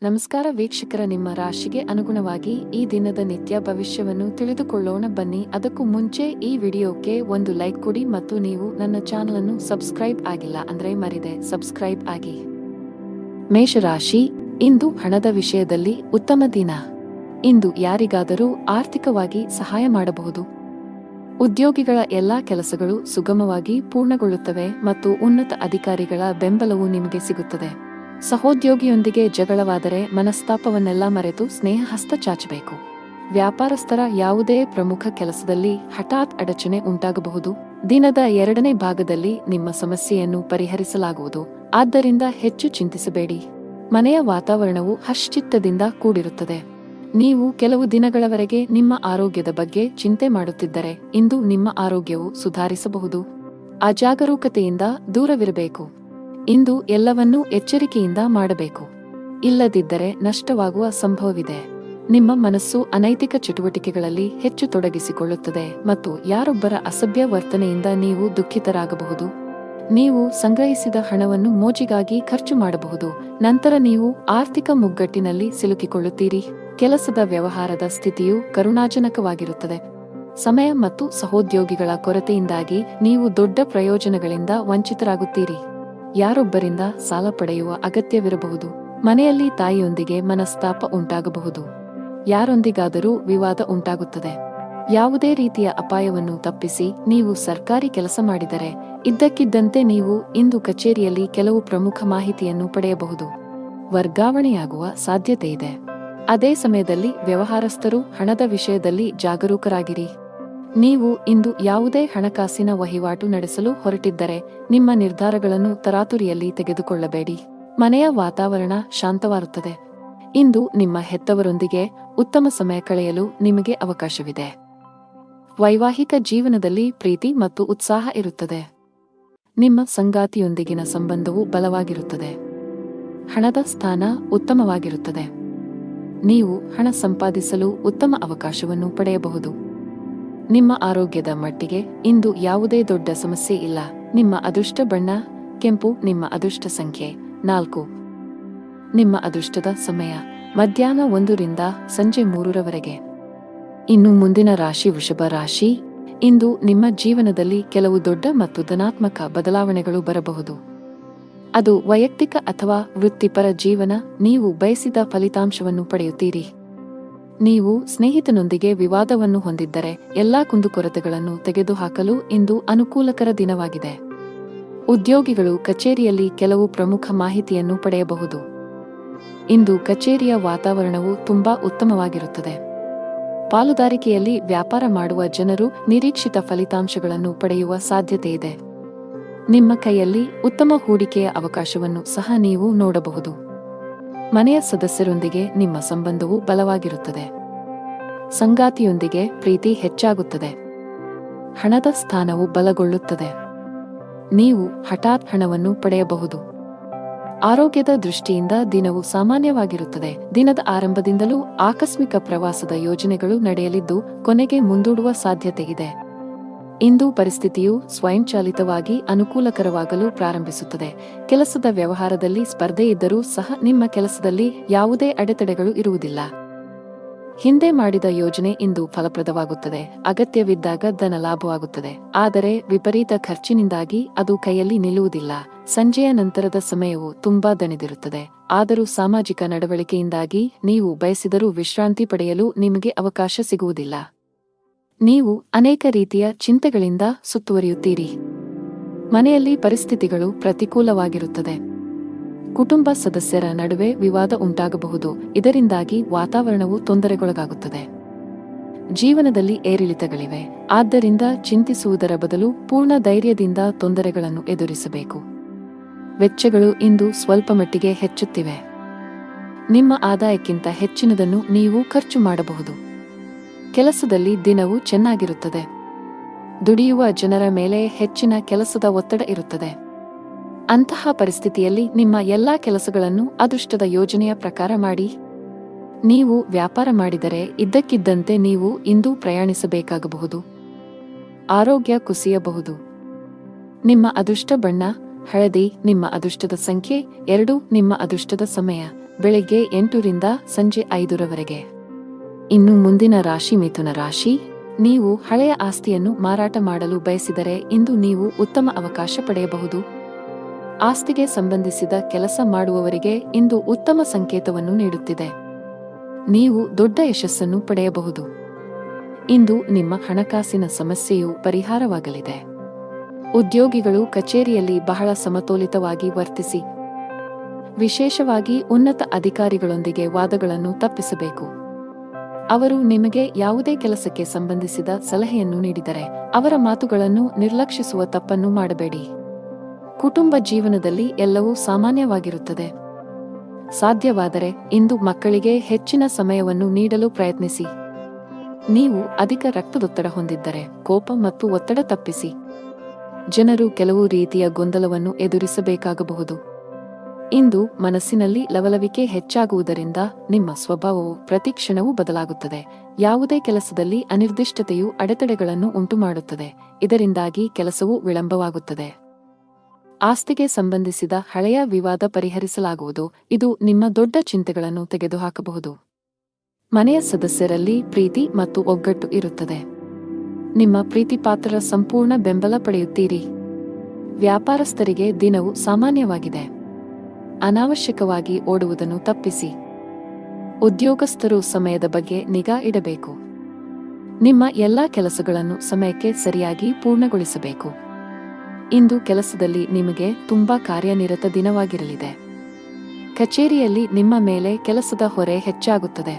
ನಮಸ್ಕಾರ ವೀಕ್ಷಕರ, ನಿಮ್ಮ ರಾಶಿಗೆ ಅನುಗುಣವಾಗಿ ಈ ದಿನದ ನಿತ್ಯ ಭವಿಷ್ಯವನ್ನು ತಿಳಿದುಕೊಳ್ಳೋಣ ಬನ್ನಿ. ಅದಕ್ಕೂ ಮುಂಚೆ ಈ ವಿಡಿಯೋಕ್ಕೆ ಒಂದು ಲೈಕ್ ಕೊಡಿ ಮತ್ತು ನೀವು ನನ್ನ ಚಾನಲ್ ಅನ್ನು ಸಬ್ಸ್ಕ್ರೈಬ್ ಆಗಿಲ್ಲ ಅಂದ್ರೆ ಮರಿದೆ ಸಬ್ಸ್ಕ್ರೈಬ್ ಆಗಿ. ಮೇಷರಾಶಿ, ಇಂದು ಹಣದ ವಿಷಯದಲ್ಲಿ ಉತ್ತಮ ದಿನ. ಇಂದು ಯಾರಿಗಾದರೂ ಆರ್ಥಿಕವಾಗಿ ಸಹಾಯ ಮಾಡಬಹುದು. ಉದ್ಯೋಗಿಗಳ ಎಲ್ಲಾ ಕೆಲಸಗಳು ಸುಗಮವಾಗಿ ಪೂರ್ಣಗೊಳ್ಳುತ್ತವೆ ಮತ್ತು ಉನ್ನತ ಅಧಿಕಾರಿಗಳ ಬೆಂಬಲವು ನಿಮಗೆ ಸಿಗುತ್ತದೆ. ಸಹೋದ್ಯೋಗಿಯೊಂದಿಗೆ ಜಗಳವಾದರೆ ಮನಸ್ತಾಪವನ್ನೆಲ್ಲ ಮರೆತು ಸ್ನೇಹ ಹಸ್ತ ಚಾಚಬೇಕು. ವ್ಯಾಪಾರಸ್ಥರ ಯಾವುದೇ ಪ್ರಮುಖ ಕೆಲಸದಲ್ಲಿ ಹಠಾತ್ ಅಡಚಣೆ ಉಂಟಾಗಬಹುದು. ದಿನದ ಎರಡನೇ ಭಾಗದಲ್ಲಿ ನಿಮ್ಮ ಸಮಸ್ಯೆಯನ್ನು ಪರಿಹರಿಸಲಾಗುವುದು, ಆದ್ದರಿಂದ ಹೆಚ್ಚು ಚಿಂತಿಸಬೇಡಿ. ಮನೆಯ ವಾತಾವರಣವು ಹರ್ಷಚಿತ್ತದಿಂದ ಕೂಡಿರುತ್ತದೆ. ನೀವು ಕೆಲವು ದಿನಗಳವರೆಗೆ ನಿಮ್ಮ ಆರೋಗ್ಯದ ಬಗ್ಗೆ ಚಿಂತೆ ಮಾಡುತ್ತಿದ್ದರೆ ಇಂದು ನಿಮ್ಮ ಆರೋಗ್ಯವು ಸುಧಾರಿಸಬಹುದು. ಅಜಾಗರೂಕತೆಯಿಂದ ದೂರವಿರಬೇಕು. ಇಂದು ಎಲ್ಲವನ್ನೂ ಎಚ್ಚರಿಕೆಯಿಂದ ಮಾಡಬೇಕು, ಇಲ್ಲದಿದ್ದರೆ ನಷ್ಟವಾಗುವ ಸಂಭವವಿದೆ. ನಿಮ್ಮ ಮನಸ್ಸು ಅನೈತಿಕ ಚಟುವಟಿಕೆಗಳಲ್ಲಿ ಹೆಚ್ಚು ತೊಡಗಿಸಿಕೊಳ್ಳುತ್ತದೆ ಮತ್ತು ಯಾರೊಬ್ಬರ ಅಸಭ್ಯ ವರ್ತನೆಯಿಂದ ನೀವು ದುಃಖಿತರಾಗಬಹುದು. ನೀವು ಸಂಗ್ರಹಿಸಿದ ಹಣವನ್ನು ಮೋಜಿಗಾಗಿ ಖರ್ಚು ಮಾಡಬಹುದು, ನಂತರ ನೀವು ಆರ್ಥಿಕ ಮುಗ್ಗಟ್ಟಿನಲ್ಲಿ ಸಿಲುಕಿಕೊಳ್ಳುತ್ತೀರಿ. ಕೆಲಸದ ವ್ಯವಹಾರದ ಸ್ಥಿತಿಯು ಕರುಣಾಜನಕವಾಗಿರುತ್ತದೆ. ಸಮಯ ಮತ್ತು ಸಹೋದ್ಯೋಗಿಗಳ ಕೊರತೆಯಿಂದಾಗಿ ನೀವು ದೊಡ್ಡ ಪ್ರಯೋಜನಗಳಿಂದ ವಂಚಿತರಾಗುತ್ತೀರಿ. ಯಾರೊಬ್ಬರಿಂದ ಸಾಲ ಪಡೆಯುವ ಅಗತ್ಯವಿರಬಹುದು. ಮನೆಯಲ್ಲಿ ತಾಯಿಯೊಂದಿಗೆ ಮನಸ್ತಾಪ ಉಂಟಾಗಬಹುದು. ಯಾರೊಂದಿಗಾದರೂ ವಿವಾದ ಉಂಟಾಗುತ್ತದೆ. ಯಾವುದೇ ರೀತಿಯ ಅಪಾಯವನ್ನು ತಪ್ಪಿಸಿ ನೀವು ಸರ್ಕಾರಿ ಕೆಲಸ ಮಾಡಿದರೆ ಇದ್ದಕ್ಕಿದ್ದಂತೆ ನೀವು ಇಂದು ಕಚೇರಿಯಲ್ಲಿ ಕೆಲವು ಪ್ರಮುಖ ಮಾಹಿತಿಯನ್ನು ಪಡೆಯಬಹುದು. ವರ್ಗಾವಣೆಯಾಗುವ ಸಾಧ್ಯತೆಯಿದೆ. ಅದೇ ಸಮಯದಲ್ಲಿ ವ್ಯವಹಾರಸ್ಥರು ಹಣದ ವಿಷಯದಲ್ಲಿ ಜಾಗರೂಕರಾಗಿರಿ. ನೀವು ಇಂದು ಯಾವುದೇ ಹಣಕಾಸಿನ ವಹಿವಾಟು ನಡೆಸಲು ಹೊರಟಿದ್ದರೆ ನಿಮ್ಮ ನಿರ್ಧಾರಗಳನ್ನು ತರಾತುರಿಯಲ್ಲಿ ತೆಗೆದುಕೊಳ್ಳಬೇಡಿ. ಮನೆಯ ವಾತಾವರಣ ಶಾಂತವಾಗುತ್ತದೆ. ಇಂದು ನಿಮ್ಮ ಹೆತ್ತವರೊಂದಿಗೆ ಉತ್ತಮ ಸಮಯ ಕಳೆಯಲು ನಿಮಗೆ ಅವಕಾಶವಿದೆ. ವೈವಾಹಿಕ ಜೀವನದಲ್ಲಿ ಪ್ರೀತಿ ಮತ್ತು ಉತ್ಸಾಹ ಇರುತ್ತದೆ. ನಿಮ್ಮ ಸಂಗಾತಿಯೊಂದಿಗಿನ ಸಂಬಂಧವು ಬಲವಾಗಿರುತ್ತದೆ. ಹಣದ ಸ್ಥಾನ ಉತ್ತಮವಾಗಿರುತ್ತದೆ. ನೀವು ಹಣ ಸಂಪಾದಿಸಲು ಉತ್ತಮ ಅವಕಾಶವನ್ನು ಪಡೆಯಬಹುದು. ನಿಮ್ಮ ಆರೋಗ್ಯದ ಮಟ್ಟಿಗೆ ಇಂದು ಯಾವುದೇ ದೊಡ್ಡ ಸಮಸ್ಯೆ ಇಲ್ಲ. ನಿಮ್ಮ ಅದೃಷ್ಟ ಬಣ್ಣ ಕೆಂಪು. ನಿಮ್ಮ ಅದೃಷ್ಟ ಸಂಖ್ಯೆ 4. ನಿಮ್ಮ ಅದೃಷ್ಟದ ಸಮಯ ಮಧ್ಯಾಹ್ನ 1 ರಿಂದ ಸಂಜೆ 3 ಇನ್ನು ಮುಂದಿನ ರಾಶಿ ವೃಷಭ ರಾಶಿ. ಇಂದು ನಿಮ್ಮ ಜೀವನದಲ್ಲಿ ಕೆಲವು ದೊಡ್ಡ ಮತ್ತು ಧನಾತ್ಮಕ ಬದಲಾವಣೆಗಳು ಬರಬಹುದು. ಅದು ವೈಯಕ್ತಿಕ ಅಥವಾ ವೃತ್ತಿಪರ ಜೀವನ. ನೀವು ಬಯಸಿದ ಫಲಿತಾಂಶವನ್ನು ಪಡೆಯುತ್ತೀರಿ. ನೀವು ಸ್ನೇಹಿತನೊಂದಿಗೆ ವಿವಾದವನ್ನು ಹೊಂದಿದ್ದರೆ ಎಲ್ಲಾ ಕುಂದುಕೊರತೆಗಳನ್ನು ತೆಗೆದುಹಾಕಲು ಇಂದು ಅನುಕೂಲಕರ ದಿನವಾಗಿದೆ. ಉದ್ಯೋಗಿಗಳು ಕಚೇರಿಯಲ್ಲಿ ಕೆಲವು ಪ್ರಮುಖ ಮಾಹಿತಿಯನ್ನು ಪಡೆಯಬಹುದು. ಇಂದು ಕಚೇರಿಯ ವಾತಾವರಣವು ತುಂಬಾ ಉತ್ತಮವಾಗಿರುತ್ತದೆ. ಪಾಲುದಾರಿಕೆಯಲ್ಲಿ ವ್ಯಾಪಾರ ಮಾಡುವ ಜನರು ನಿರೀಕ್ಷಿತ ಫಲಿತಾಂಶಗಳನ್ನು ಪಡೆಯುವ ಸಾಧ್ಯತೆಯಿದೆ. ನಿಮ್ಮ ಕೈಯಲ್ಲಿ ಉತ್ತಮ ಹೂಡಿಕೆಯ ಅವಕಾಶವನ್ನು ಸಹ ನೀವು ನೋಡಬಹುದು. ಮನೆಯ ಸದಸ್ಯರೊಂದಿಗೆ ನಿಮ್ಮ ಸಂಬಂಧವು ಬಲವಾಗಿರುತ್ತದೆ. ಸಂಗಾತಿಯೊಂದಿಗೆ ಪ್ರೀತಿ ಹೆಚ್ಚಾಗುತ್ತದೆ. ಹಣದ ಸ್ಥಾನವು ಬಲಗೊಳ್ಳುತ್ತದೆ. ನೀವು ಹಠಾತ್ ಹಣವನ್ನು ಪಡೆಯಬಹುದು. ಆರೋಗ್ಯದ ದೃಷ್ಟಿಯಿಂದ ದಿನವು ಸಾಮಾನ್ಯವಾಗಿರುತ್ತದೆ. ದಿನದ ಆರಂಭದಿಂದಲೂ ಆಕಸ್ಮಿಕ ಪ್ರವಾಸದ ಯೋಜನೆಗಳು ನಡೆಯಲಿದ್ದು ಕೊನೆಗೆ ಮುಂದೂಡುವ ಸಾಧ್ಯತೆಯಿದೆ. ಇಂದು ಪರಿಸ್ಥಿತಿಯು ಸ್ವಯಂಚಾಲಿತವಾಗಿ ಅನುಕೂಲಕರವಾಗಲು ಪ್ರಾರಂಭಿಸುತ್ತದೆ. ಕೆಲಸದ ವ್ಯವಹಾರದಲ್ಲಿ ಸ್ಪರ್ಧೆ ಇದ್ದರೂ ಸಹ ನಿಮ್ಮ ಕೆಲಸದಲ್ಲಿ ಯಾವುದೇ ಅಡೆತಡೆಗಳು ಇರುವುದಿಲ್ಲ. ಹಿಂದೆ ಮಾಡಿದ ಯೋಜನೆ ಇಂದು ಫಲಪ್ರದವಾಗುತ್ತದೆ. ಅಗತ್ಯವಿದ್ದಾಗ ಧನ ಲಾಭವಾಗುತ್ತದೆ, ಆದರೆ ವಿಪರೀತ ಖರ್ಚಿನಿಂದಾಗಿ ಅದು ಕೈಯಲ್ಲಿ ನಿಲ್ಲುವುದಿಲ್ಲ. ಸಂಜೆಯ ನಂತರದ ಸಮಯವು ತುಂಬಾ ದಣಿದಿರುತ್ತದೆ, ಆದರೂ ಸಾಮಾಜಿಕ ನಡವಳಿಕೆಯಿಂದಾಗಿ ನೀವು ಬಯಸಿದರೂ ವಿಶ್ರಾಂತಿ ಪಡೆಯಲು ನಿಮಗೆ ಅವಕಾಶ ಸಿಗುವುದಿಲ್ಲ. ನೀವು ಅನೇಕ ರೀತಿಯ ಚಿಂತೆಗಳಿಂದ ಸುತ್ತುವರಿಯುತ್ತೀರಿ. ಮನೆಯಲ್ಲಿ ಪರಿಸ್ಥಿತಿಗಳು ಪ್ರತಿಕೂಲವಾಗಿರುತ್ತದೆ. ಕುಟುಂಬ ಸದಸ್ಯರ ನಡುವೆ ವಿವಾದ ಉಂಟಾಗಬಹುದು, ಇದರಿಂದಾಗಿ ವಾತಾವರಣವು ತೊಂದರೆಗೊಳಗಾಗುತ್ತದೆ. ಜೀವನದಲ್ಲಿ ಏರಿಳಿತಗಳಿವೆ, ಆದ್ದರಿಂದ ಚಿಂತಿಸುವುದರ ಬದಲು ಪೂರ್ಣ ಧೈರ್ಯದಿಂದ ತೊಂದರೆಗಳನ್ನು ಎದುರಿಸಬೇಕು. ವೆಚ್ಚಗಳು ಇಂದು ಸ್ವಲ್ಪ ಮಟ್ಟಿಗೆ ಹೆಚ್ಚುತ್ತಿವೆ. ನಿಮ್ಮ ಆದಾಯಕ್ಕಿಂತ ಹೆಚ್ಚಿನದನ್ನು ನೀವು ಖರ್ಚು ಮಾಡಬಹುದು. ಕೆಲಸದಲ್ಲಿ ದಿನವು ಚೆನ್ನಾಗಿರುತ್ತದೆ. ದುಡಿಯುವ ಜನರ ಮೇಲೆ ಹೆಚ್ಚಿನ ಕೆಲಸದ ಒತ್ತಡ ಇರುತ್ತದೆ. ಅಂತಹ ಪರಿಸ್ಥಿತಿಯಲ್ಲಿ ನಿಮ್ಮ ಎಲ್ಲಾ ಕೆಲಸಗಳನ್ನು ಅದೃಷ್ಟದ ಯೋಜನೆಯ ಪ್ರಕಾರ ಮಾಡಿ. ನೀವು ವ್ಯಾಪಾರ ಮಾಡಿದರೆ ಇದ್ದಕ್ಕಿದ್ದಂತೆ ನೀವು ಇಂದು ಪ್ರಯಾಣಿಸಬೇಕಾಗಬಹುದು. ಆರೋಗ್ಯ ಕುಸಿಯಬಹುದು. ನಿಮ್ಮ ಅದೃಷ್ಟ ಬಣ್ಣ ಹಳದಿ. ನಿಮ್ಮ ಅದೃಷ್ಟದ ಸಂಖ್ಯೆ 2. ನಿಮ್ಮ ಅದೃಷ್ಟದ ಸಮಯ ಬೆಳಿಗ್ಗೆ 8 ರಿಂದ ಸಂಜೆ 5 ಇನ್ನು ಮುಂದಿನ ರಾಶಿ ಮಿಥುನ ರಾಶಿ. ನೀವು ಹಳೆಯ ಆಸ್ತಿಯನ್ನು ಮಾರಾಟ ಮಾಡಲು ಬಯಸಿದರೆ ಇಂದು ನೀವು ಉತ್ತಮ ಅವಕಾಶ ಪಡೆಯಬಹುದು. ಆಸ್ತಿಗೆ ಸಂಬಂಧಿಸಿದ ಕೆಲಸ ಮಾಡುವವರಿಗೆ ಇಂದು ಉತ್ತಮ ಸಂಕೇತವನ್ನು ನೀಡುತ್ತಿದೆ. ನೀವು ದೊಡ್ಡ ಯಶಸ್ಸನ್ನು ಪಡೆಯಬಹುದು. ಇಂದು ನಿಮ್ಮ ಹಣಕಾಸಿನ ಸಮಸ್ಯೆಯು ಪರಿಹಾರವಾಗಲಿದೆ. ಉದ್ಯೋಗಿಗಳು ಕಚೇರಿಯಲ್ಲಿ ಬಹಳ ಸಮತೋಲಿತವಾಗಿ ವರ್ತಿಸಿ. ವಿಶೇಷವಾಗಿ ಉನ್ನತ ಅಧಿಕಾರಿಗಳೊಂದಿಗೆ ವಾದಗಳನ್ನು ತಪ್ಪಿಸಬೇಕು. ಅವರು ನಿಮಗೆ ಯಾವುದೇ ಕೆಲಸಕ್ಕೆ ಸಂಬಂಧಿಸಿದ ಸಲಹೆಯನ್ನು ನೀಡಿದರೆ ಅವರ ಮಾತುಗಳನ್ನು ನಿರ್ಲಕ್ಷಿಸುವ ತಪ್ಪನ್ನು ಮಾಡಬೇಡಿ. ಕುಟುಂಬ ಜೀವನದಲ್ಲಿ ಎಲ್ಲವೂ ಸಾಮಾನ್ಯವಾಗಿರುತ್ತದೆ. ಸಾಧ್ಯವಾದರೆ ಇಂದು ಮಕ್ಕಳಿಗೆ ಹೆಚ್ಚಿನ ಸಮಯವನ್ನು ನೀಡಲು ಪ್ರಯತ್ನಿಸಿ. ನೀವು ಅಧಿಕ ರಕ್ತದೊತ್ತಡ ಹೊಂದಿದ್ದರೆ ಕೋಪ ಮತ್ತು ಒತ್ತಡ ತಪ್ಪಿಸಿ. ಜನರು ಕೆಲವು ರೀತಿಯ ಗೊಂದಲವನ್ನು ಎದುರಿಸಬೇಕಾಗಬಹುದು. ಇಂದು ಮನಸ್ಸಿನಲ್ಲಿ ಲವಲವಿಕೆ ಹೆಚ್ಚಾಗುವುದರಿಂದ ನಿಮ್ಮ ಸ್ವಭಾವವು ಪ್ರತಿಕ್ಷಣವೂ ಬದಲಾಗುತ್ತದೆ. ಯಾವುದೇ ಕೆಲಸದಲ್ಲಿ ಅನಿರ್ದಿಷ್ಟತೆಯು ಅಡೆತಡೆಗಳನ್ನು ಉಂಟುಮಾಡುತ್ತದೆ. ಇದರಿಂದಾಗಿ ಕೆಲಸವು ವಿಳಂಬವಾಗುತ್ತದೆ. ಆಸ್ತಿಗೆ ಸಂಬಂಧಿಸಿದ ಹಳೆಯ ವಿವಾದ ಪರಿಹರಿಸಲಾಗುವುದು. ಇದು ನಿಮ್ಮ ದೊಡ್ಡ ಚಿಂತೆಗಳನ್ನು ತೆಗೆದುಹಾಕಬಹುದು. ಮನೆಯ ಸದಸ್ಯರಲ್ಲಿ ಪ್ರೀತಿ ಮತ್ತು ಒಗ್ಗಟ್ಟು ಇರುತ್ತದೆ. ನಿಮ್ಮ ಪ್ರೀತಿಪಾತ್ರರ ಸಂಪೂರ್ಣ ಬೆಂಬಲ ಪಡೆಯುತ್ತೀರಿ. ವ್ಯಾಪಾರಸ್ಥರಿಗೆ ದಿನವು ಸಾಮಾನ್ಯವಾಗಿದೆ. ಅನಾವಶ್ಯಕವಾಗಿ ಓಡುವುದನ್ನು ತಪ್ಪಿಸಿ. ಉದ್ಯೋಗಸ್ಥರು ಸಮಯದ ಬಗ್ಗೆ ನಿಗಾ ಇಡಬೇಕು. ನಿಮ್ಮ ಎಲ್ಲಾ ಕೆಲಸಗಳನ್ನು ಸಮಯಕ್ಕೆ ಸರಿಯಾಗಿ ಪೂರ್ಣಗೊಳಿಸಬೇಕು. ಇಂದು ಕೆಲಸದಲ್ಲಿ ನಿಮಗೆ ತುಂಬಾ ಕಾರ್ಯನಿರತ ದಿನವಾಗಿರಲಿದೆ. ಕಚೇರಿಯಲ್ಲಿ ನಿಮ್ಮ ಮೇಲೆ ಕೆಲಸದ ಹೊರೆ ಹೆಚ್ಚಾಗುತ್ತದೆ.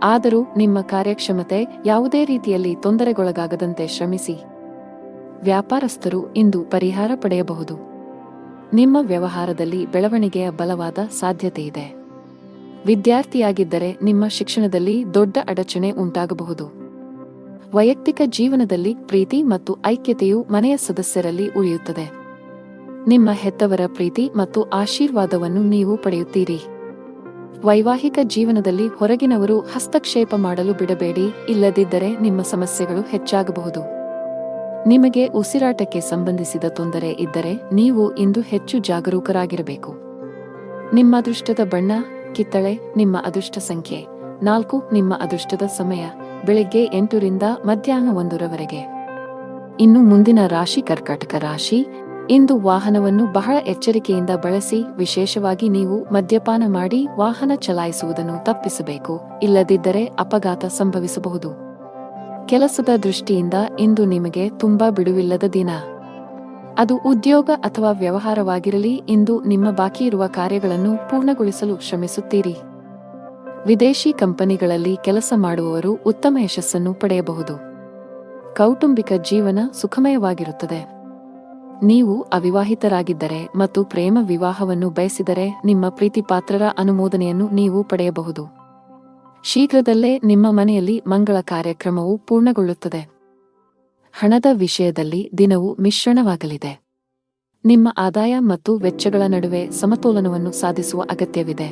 ಆದರೂ ನಿಮ್ಮ ಕಾರ್ಯಕ್ಷಮತೆ ಯಾವುದೇ ರೀತಿಯಲ್ಲಿ ತೊಂದರೆಗೊಳಗಾಗದಂತೆ ಶ್ರಮಿಸಿ. ವ್ಯಾಪಾರಸ್ಥರು ಇಂದು ಪರಿಹಾರ ಪಡೆಯಬಹುದು. ನಿಮ್ಮ ವ್ಯವಹಾರದಲ್ಲಿ ಬೆಳವಣಿಗೆಯ ಬಲವಾದ ಸಾಧ್ಯತೆಯಿದೆ. ವಿದ್ಯಾರ್ಥಿಯಾಗಿದ್ದರೆ ನಿಮ್ಮ ಶಿಕ್ಷಣದಲ್ಲಿ ದೊಡ್ಡ ಅಡಚಣೆ ಉಂಟಾಗಬಹುದು. ವೈಯಕ್ತಿಕ ಜೀವನದಲ್ಲಿ ಪ್ರೀತಿ ಮತ್ತು ಐಕ್ಯತೆಯು ಮನೆಯ ಸದಸ್ಯರಲ್ಲಿ ಉಳಿಯುತ್ತದೆ. ನಿಮ್ಮ ಹೆತ್ತವರ ಪ್ರೀತಿ ಮತ್ತು ಆಶೀರ್ವಾದವನ್ನು ನೀವು ಪಡೆಯುತ್ತೀರಿ. ವೈವಾಹಿಕ ಜೀವನದಲ್ಲಿ ಹೊರಗಿನವರು ಹಸ್ತಕ್ಷೇಪ ಮಾಡಲು ಬಿಡಬೇಡಿ, ಇಲ್ಲದಿದ್ದರೆ ನಿಮ್ಮ ಸಮಸ್ಯೆಗಳು ಹೆಚ್ಚಾಗಬಹುದು. ನಿಮಗೆ ಉಸಿರಾಟಕ್ಕೆ ಸಂಬಂಧಿಸಿದ ತೊಂದರೆ ಇದ್ದರೆ ನೀವು ಇಂದು ಹೆಚ್ಚು ಜಾಗರೂಕರಾಗಿರಬೇಕು. ನಿಮ್ಮ ಅದೃಷ್ಟದ ಬಣ್ಣ ಕಿತ್ತಳೆ. ನಿಮ್ಮ ಅದೃಷ್ಟ ಸಂಖ್ಯೆ 4. ನಿಮ್ಮ ಅದೃಷ್ಟದ ಸಮಯ ಬೆಳಿಗ್ಗೆ 8 ರಿಂದ ಮಧ್ಯಾಹ್ನ 1 ಇನ್ನು ಮುಂದಿನ ರಾಶಿ ಕರ್ಕಾಟಕ ರಾಶಿ. ಇಂದು ವಾಹನವನ್ನು ಬಹಳ ಎಚ್ಚರಿಕೆಯಿಂದ ಬಳಸಿ. ವಿಶೇಷವಾಗಿ ನೀವು ಮದ್ಯಪಾನ ಮಾಡಿ ವಾಹನ ಚಲಾಯಿಸುವುದನ್ನು ತಪ್ಪಿಸಬೇಕು, ಇಲ್ಲದಿದ್ದರೆ ಅಪಘಾತ ಸಂಭವಿಸಬಹುದು. ಕೆಲಸದ ದೃಷ್ಟಿಯಿಂದ ಇಂದು ನಿಮಗೆ ತುಂಬಾ ಬಿಡುವಿಲ್ಲದ ದಿನ. ಅದು ಉದ್ಯೋಗ ಅಥವಾ ವ್ಯವಹಾರವಾಗಿರಲಿ, ಇಂದು ನಿಮ್ಮ ಬಾಕಿ ಇರುವ ಕಾರ್ಯಗಳನ್ನು ಪೂರ್ಣಗೊಳಿಸಲು ಶ್ರಮಿಸುತ್ತೀರಿ. ವಿದೇಶಿ ಕಂಪನಿಗಳಲ್ಲಿ ಕೆಲಸ ಮಾಡುವವರು ಉತ್ತಮ ಯಶಸ್ಸನ್ನು ಪಡೆಯಬಹುದು. ಕೌಟುಂಬಿಕ ಜೀವನ ಸುಖಮಯವಾಗಿರುತ್ತದೆ. ನೀವು ಅವಿವಾಹಿತರಾಗಿದ್ದರೆ ಮತ್ತು ಪ್ರೇಮ ವಿವಾಹವನ್ನು ಬಯಸಿದರೆ ನಿಮ್ಮ ಪ್ರೀತಿಪಾತ್ರರ ಅನುಮೋದನೆಯನ್ನು ನೀವು ಪಡೆಯಬಹುದು. ಶೀಘ್ರದಲ್ಲೇ ನಿಮ್ಮ ಮನೆಯಲ್ಲಿ ಮಂಗಳ ಕಾರ್ಯಕ್ರಮವು ಪೂರ್ಣಗೊಳ್ಳುತ್ತದೆ. ಹಣದ ವಿಷಯದಲ್ಲಿ ದಿನವು ಮಿಶ್ರಣವಾಗಲಿದೆ. ನಿಮ್ಮ ಆದಾಯ ಮತ್ತು ವೆಚ್ಚಗಳ ನಡುವೆ ಸಮತೋಲನವನ್ನು ಸಾಧಿಸುವ ಅಗತ್ಯವಿದೆ.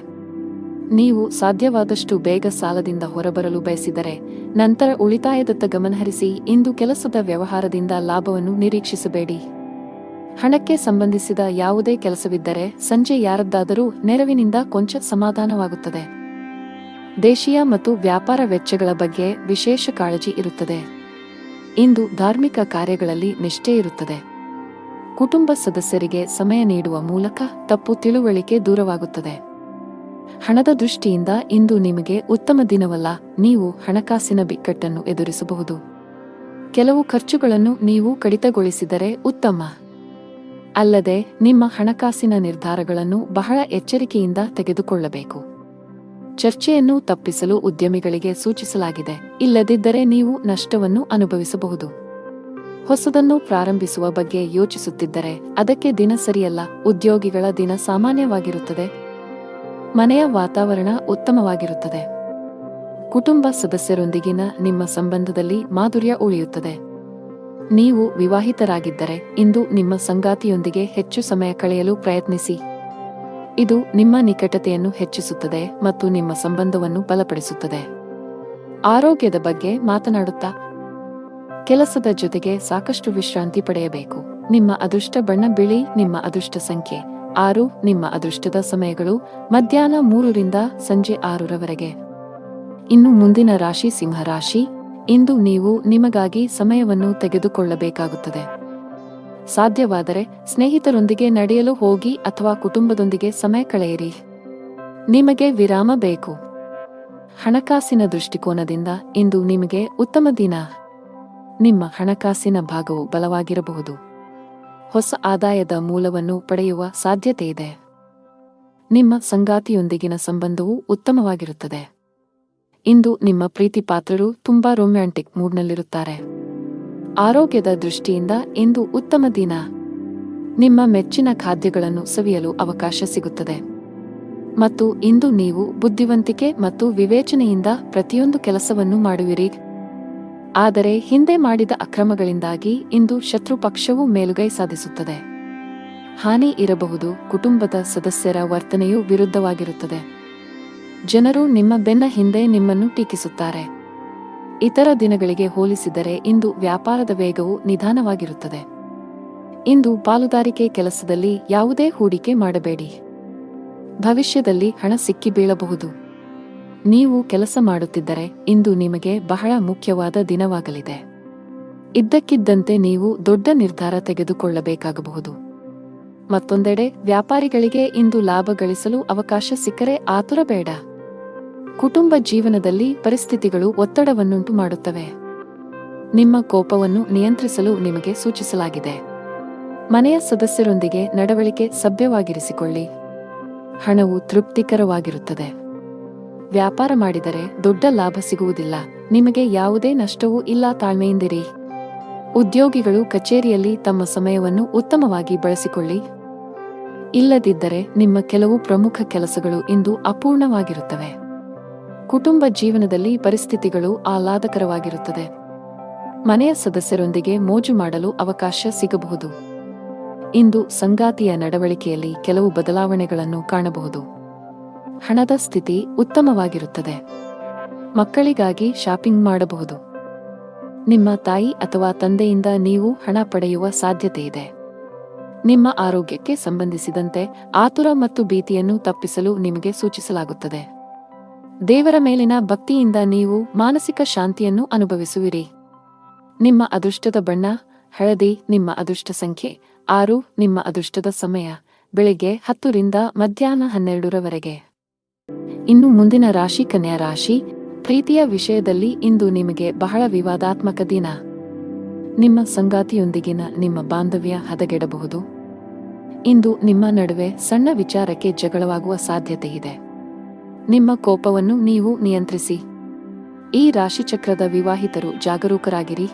ನೀವು ಸಾಧ್ಯವಾದಷ್ಟು ಬೇಗ ಸಾಲದಿಂದ ಹೊರಬರಲು ಬಯಸಿದರೆ ನಂತರ ಉಳಿತಾಯದತ್ತ ಗಮನಹರಿಸಿ. ಇಂದು ಕೆಲಸದ ವ್ಯವಹಾರದಿಂದ ಲಾಭವನ್ನು ನಿರೀಕ್ಷಿಸಬೇಡಿ. ಹಣಕ್ಕೆ ಸಂಬಂಧಿಸಿದ ಯಾವುದೇ ಕೆಲಸವಿದ್ದರೆ ಸಂಜೆ ಯಾರದ್ದಾದರೂ ನೆರವಿನಿಂದ ಕೊಂಚ ಸಮಾಧಾನವಾಗುತ್ತದೆ. ದೇಶೀಯ ಮತ್ತು ವ್ಯಾಪಾರ ವೆಚ್ಚಗಳ ಬಗ್ಗೆ ವಿಶೇಷ ಕಾಳಜಿ ಇರುತ್ತದೆ. ಇಂದು ಧಾರ್ಮಿಕ ಕಾರ್ಯಗಳಲ್ಲಿ ನಿಷ್ಠೆ ಇರುತ್ತದೆ. ಕುಟುಂಬ ಸದಸ್ಯರಿಗೆ ಸಮಯ ನೀಡುವ ಮೂಲಕ ತಪ್ಪು ತಿಳುವಳಿಕೆ ದೂರವಾಗುತ್ತದೆ. ಹಣದ ದೃಷ್ಟಿಯಿಂದ ಇಂದು ನಿಮಗೆ ಉತ್ತಮ ದಿನವಲ್ಲ. ನೀವು ಹಣಕಾಸಿನ ಬಿಕ್ಕಟ್ಟನ್ನು ಎದುರಿಸಬಹುದು. ಕೆಲವು ಖರ್ಚುಗಳನ್ನು ನೀವು ಕಡಿತಗೊಳಿಸಿದರೆ ಉತ್ತಮ. ಅಲ್ಲದೆ ನಿಮ್ಮ ಹಣಕಾಸಿನ ನಿರ್ಧಾರಗಳನ್ನು ಬಹಳ ಎಚ್ಚರಿಕೆಯಿಂದ ತೆಗೆದುಕೊಳ್ಳಬೇಕು. ಚರ್ಚೆಯನ್ನು ತಪ್ಪಿಸಲು ಉದ್ಯಮಿಗಳಿಗೆ ಸೂಚಿಸಲಾಗಿದೆ, ಇಲ್ಲದಿದ್ದರೆ ನೀವು ನಷ್ಟವನ್ನು ಅನುಭವಿಸಬಹುದು. ಹೊಸದನ್ನು ಪ್ರಾರಂಭಿಸುವ ಬಗ್ಗೆ ಯೋಚಿಸುತ್ತಿದ್ದರೆ ಅದಕ್ಕೆ ದಿನ ಸರಿಯಲ್ಲ. ಉದ್ಯೋಗಿಗಳ ದಿನ ಸಾಮಾನ್ಯವಾಗಿರುತ್ತದೆ. ಮನೆಯ ವಾತಾವರಣ ಉತ್ತಮವಾಗಿರುತ್ತದೆ. ಕುಟುಂಬ ಸದಸ್ಯರೊಂದಿಗಿನ ನಿಮ್ಮ ಸಂಬಂಧದಲ್ಲಿ ಮಾಧುರ್ಯ ಉಳಿಯುತ್ತದೆ. ನೀವು ವಿವಾಹಿತರಾಗಿದ್ದರೆ ಇಂದು ನಿಮ್ಮ ಸಂಗಾತಿಯೊಂದಿಗೆ ಹೆಚ್ಚು ಸಮಯ ಕಳೆಯಲು ಪ್ರಯತ್ನಿಸಿ. ಇದು ನಿಮ್ಮ ನಿಕಟತೆಯನ್ನು ಹೆಚ್ಚಿಸುತ್ತದೆ ಮತ್ತು ನಿಮ್ಮ ಸಂಬಂಧವನ್ನು ಬಲಪಡಿಸುತ್ತದೆ. ಆರೋಗ್ಯದ ಬಗ್ಗೆ ಮಾತನಾಡುತ್ತಾ ಕೆಲಸದ ಜೊತೆಗೆ ಸಾಕಷ್ಟು ವಿಶ್ರಾಂತಿ ಪಡೆಯಬೇಕು. ನಿಮ್ಮ ಅದೃಷ್ಟ ಬಣ್ಣ ಬಿಳಿ. ನಿಮ್ಮ ಅದೃಷ್ಟ ಸಂಖ್ಯೆ 6 ನಿಮ್ಮ ಅದೃಷ್ಟದ ಸಮಯಗಳು ಮಧ್ಯಾಹ್ನ 3 ರಿಂದ ಸಂಜೆ 6 ರವರೆಗೆ. ಇನ್ನು ಮುಂದಿನ ರಾಶಿ ಸಿಂಹ ರಾಶಿ. ಇಂದು ನೀವು ನಿಮಗಾಗಿ ಸಮಯವನ್ನು ತೆಗೆದುಕೊಳ್ಳಬೇಕಾಗುತ್ತದೆ. ಸಾಧ್ಯವಾದರೆ ಸ್ನೇಹಿತರೊಂದಿಗೆ ನಡೆಯಲು ಹೋಗಿ ಅಥವಾ ಕುಟುಂಬದೊಂದಿಗೆ ಸಮಯ ಕಳೆಯಿರಿ. ನಿಮಗೆ ವಿರಾಮ ಬೇಕು. ಹಣಕಾಸಿನ ದೃಷ್ಟಿಕೋನದಿಂದ ಇಂದು ನಿಮಗೆ ಉತ್ತಮ ದಿನ. ನಿಮ್ಮ ಹಣಕಾಸಿನ ಭಾಗವು ಬಲವಾಗಿರಬಹುದು. ಹೊಸ ಆದಾಯದ ಮೂಲವನ್ನು ಪಡೆಯುವ ಸಾಧ್ಯತೆಯಿದೆ. ನಿಮ್ಮ ಸಂಗಾತಿಯೊಂದಿಗಿನ ಸಂಬಂಧವು ಉತ್ತಮವಾಗಿರುತ್ತದೆ. ಇಂದು ನಿಮ್ಮ ಪ್ರೀತಿ ಪಾತ್ರರು ತುಂಬಾ ರೊಮ್ಯಾಂಟಿಕ್ ಮೂಡ್ನಲ್ಲಿರುತ್ತಾರೆ. ಆರೋಗ್ಯದ ದೃಷ್ಟಿಯಿಂದ ಇಂದು ಉತ್ತಮ ದಿನ. ನಿಮ್ಮ ಮೆಚ್ಚಿನ ಖಾದ್ಯಗಳನ್ನು ಸವಿಯಲು ಅವಕಾಶ ಸಿಗುತ್ತದೆ. ಮತ್ತು ಇಂದು ನೀವು ಬುದ್ಧಿವಂತಿಕೆ ಮತ್ತು ವಿವೇಚನೆಯಿಂದ ಪ್ರತಿಯೊಂದು ಕೆಲಸವನ್ನು ಮಾಡುವಿರಿ. ಆದರೆ ಹಿಂದೆ ಮಾಡಿದ ಅಕ್ರಮಗಳಿಂದಾಗಿ ಇಂದು ಶತ್ರು ಪಕ್ಷವು ಮೇಲುಗೈ ಸಾಧಿಸುತ್ತದೆ. ಹಾನಿ ಇರಬಹುದು. ಕುಟುಂಬದ ಸದಸ್ಯರ ವರ್ತನೆಯು ವಿರುದ್ಧವಾಗಿರುತ್ತದೆ. ಜನರು ನಿಮ್ಮ ಬೆನ್ನ ಹಿಂದೆ ನಿಮ್ಮನ್ನು ಟೀಕಿಸುತ್ತಾರೆ. ಇತರ ದಿನಗಳಿಗೆ ಹೋಲಿಸಿದರೆ ಇಂದು ವ್ಯಾಪಾರದ ವೇಗವು ನಿಧಾನವಾಗಿರುತ್ತದೆ. ಇಂದು ಪಾಲುದಾರಿಕೆ ಕೆಲಸದಲ್ಲಿ ಯಾವುದೇ ಹೂಡಿಕೆ ಮಾಡಬೇಡಿ. ಭವಿಷ್ಯದಲ್ಲಿ ಹಣ ಸಿಕ್ಕಿ ಬೀಳಬಹುದು. ನೀವು ಕೆಲಸ ಮಾಡುತ್ತಿದ್ದರೆ ಇಂದು ನಿಮಗೆ ಬಹಳ ಮುಖ್ಯವಾದ ದಿನವಾಗಲಿದೆ. ಇದ್ದಕ್ಕಿದ್ದಂತೆ ನೀವು ದೊಡ್ಡ ನಿರ್ಧಾರ ತೆಗೆದುಕೊಳ್ಳಬೇಕಾಗಬಹುದು. ಮತ್ತೊಂದೆಡೆ ವ್ಯಾಪಾರಿಗಳಿಗೆ ಇಂದು ಲಾಭ ಗಳಿಸಲು ಅವಕಾಶ ಸಿಕ್ಕರೆ ಆತುರ ಬೇಡ. ಕುಟುಂಬ ಜೀವನದಲ್ಲಿ ಪರಿಸ್ಥಿತಿಗಳು ಒತ್ತಡವನ್ನುಂಟು ಮಾಡುತ್ತವೆ. ನಿಮ್ಮ ಕೋಪವನ್ನು ನಿಯಂತ್ರಿಸಲು ನಿಮಗೆ ಸೂಚಿಸಲಾಗಿದೆ. ಮನೆಯ ಸದಸ್ಯರೊಂದಿಗೆ ನಡವಳಿಕೆ ಸಭ್ಯವಾಗಿರಿಸಿಕೊಳ್ಳಿ. ಹಣವು ತೃಪ್ತಿಕರವಾಗಿರುತ್ತದೆ. ವ್ಯಾಪಾರ ಮಾಡಿದರೆ ದೊಡ್ಡ ಲಾಭ ಸಿಗುವುದಿಲ್ಲ. ನಿಮಗೆ ಯಾವುದೇ ನಷ್ಟವೂ ಇಲ್ಲ. ತಾಳ್ಮೆಯಿಂದಿರಿ. ಉದ್ಯೋಗಿಗಳು ಕಚೇರಿಯಲ್ಲಿ ತಮ್ಮ ಸಮಯವನ್ನು ಉತ್ತಮವಾಗಿ ಬಳಸಿಕೊಳ್ಳಿ. ಇಲ್ಲದಿದ್ದರೆ ನಿಮ್ಮ ಕೆಲವು ಪ್ರಮುಖ ಕೆಲಸಗಳು ಇಂದು ಅಪೂರ್ಣವಾಗಿರುತ್ತವೆ. ಕುಟುಂಬ ಜೀವನದಲ್ಲಿ ಪರಿಸ್ಥಿತಿಗಳು ಆಹ್ಲಾದಕರವಾಗಿರುತ್ತದೆ. ಮನೆಯ ಸದಸ್ಯರೊಂದಿಗೆ ಮೋಜು ಮಾಡಲು ಅವಕಾಶ ಸಿಗಬಹುದು. ಇಂದು ಸಂಗಾತಿಯ ನಡವಳಿಕೆಯಲ್ಲಿ ಕೆಲವು ಬದಲಾವಣೆಗಳನ್ನು ಕಾಣಬಹುದು. ಹಣದ ಸ್ಥಿತಿ ಉತ್ತಮವಾಗಿರುತ್ತದೆ. ಮಕ್ಕಳಿಗಾಗಿ ಶಾಪಿಂಗ್ ಮಾಡಬಹುದು. ನಿಮ್ಮ ತಾಯಿ ಅಥವಾ ತಂದೆಯಿಂದ ನೀವು ಹಣ ಪಡೆಯುವ ಸಾಧ್ಯತೆಯಿದೆ. ನಿಮ್ಮ ಆರೋಗ್ಯಕ್ಕೆ ಸಂಬಂಧಿಸಿದಂತೆ ಆತುರ ಮತ್ತು ಭೀತಿಯನ್ನು ತಪ್ಪಿಸಲು ನಿಮಗೆ ಸೂಚಿಸಲಾಗುತ್ತದೆ. ದೇವರ ಮೇಲಿನ ಭಕ್ತಿಯಿಂದ ನೀವು ಮಾನಸಿಕ ಶಾಂತಿಯನ್ನು ಅನುಭವಿಸುವಿರಿ. ನಿಮ್ಮ ಅದೃಷ್ಟದ ಬಣ್ಣ ಹಳದಿ. ನಿಮ್ಮ ಅದೃಷ್ಟ ಸಂಖ್ಯೆ 6. ನಿಮ್ಮ ಅದೃಷ್ಟದ ಸಮಯ ಬೆಳಿಗ್ಗೆ 10 ರಿಂದ ಮಧ್ಯಾಹ್ನ 12 ರವರೆಗೆ. ಇನ್ನು ಮುಂದಿನ ರಾಶಿ ಕನ್ಯಾ ರಾಶಿ. ಪ್ರೀತಿಯ ವಿಷಯದಲ್ಲಿ ಇಂದು ನಿಮಗೆ ಬಹಳ ವಿವಾದಾತ್ಮಕ ದಿನ. ನಿಮ್ಮ ಸಂಗಾತಿಯೊಂದಿಗಿನ ನಿಮ್ಮ ಬಾಂಧವ್ಯ ಹದಗೆಡಬಹುದು. ಇಂದು ನಿಮ್ಮ ನಡುವೆ ಸಣ್ಣ ವಿಚಾರಕ್ಕೆ ಜಗಳವಾಗುವ ಸಾಧ್ಯತೆಯಿದೆ. ನಿಮ್ಮ ಕೋಪವನ್ನು ನೀವು ನಿಯಂತ್ರಿಸಿ. ಈ ರಾಶಿಚಕ್ರದ ವಿವಾಹಿತರು ಜಾಗರೂಕರಾಗಿರಿ.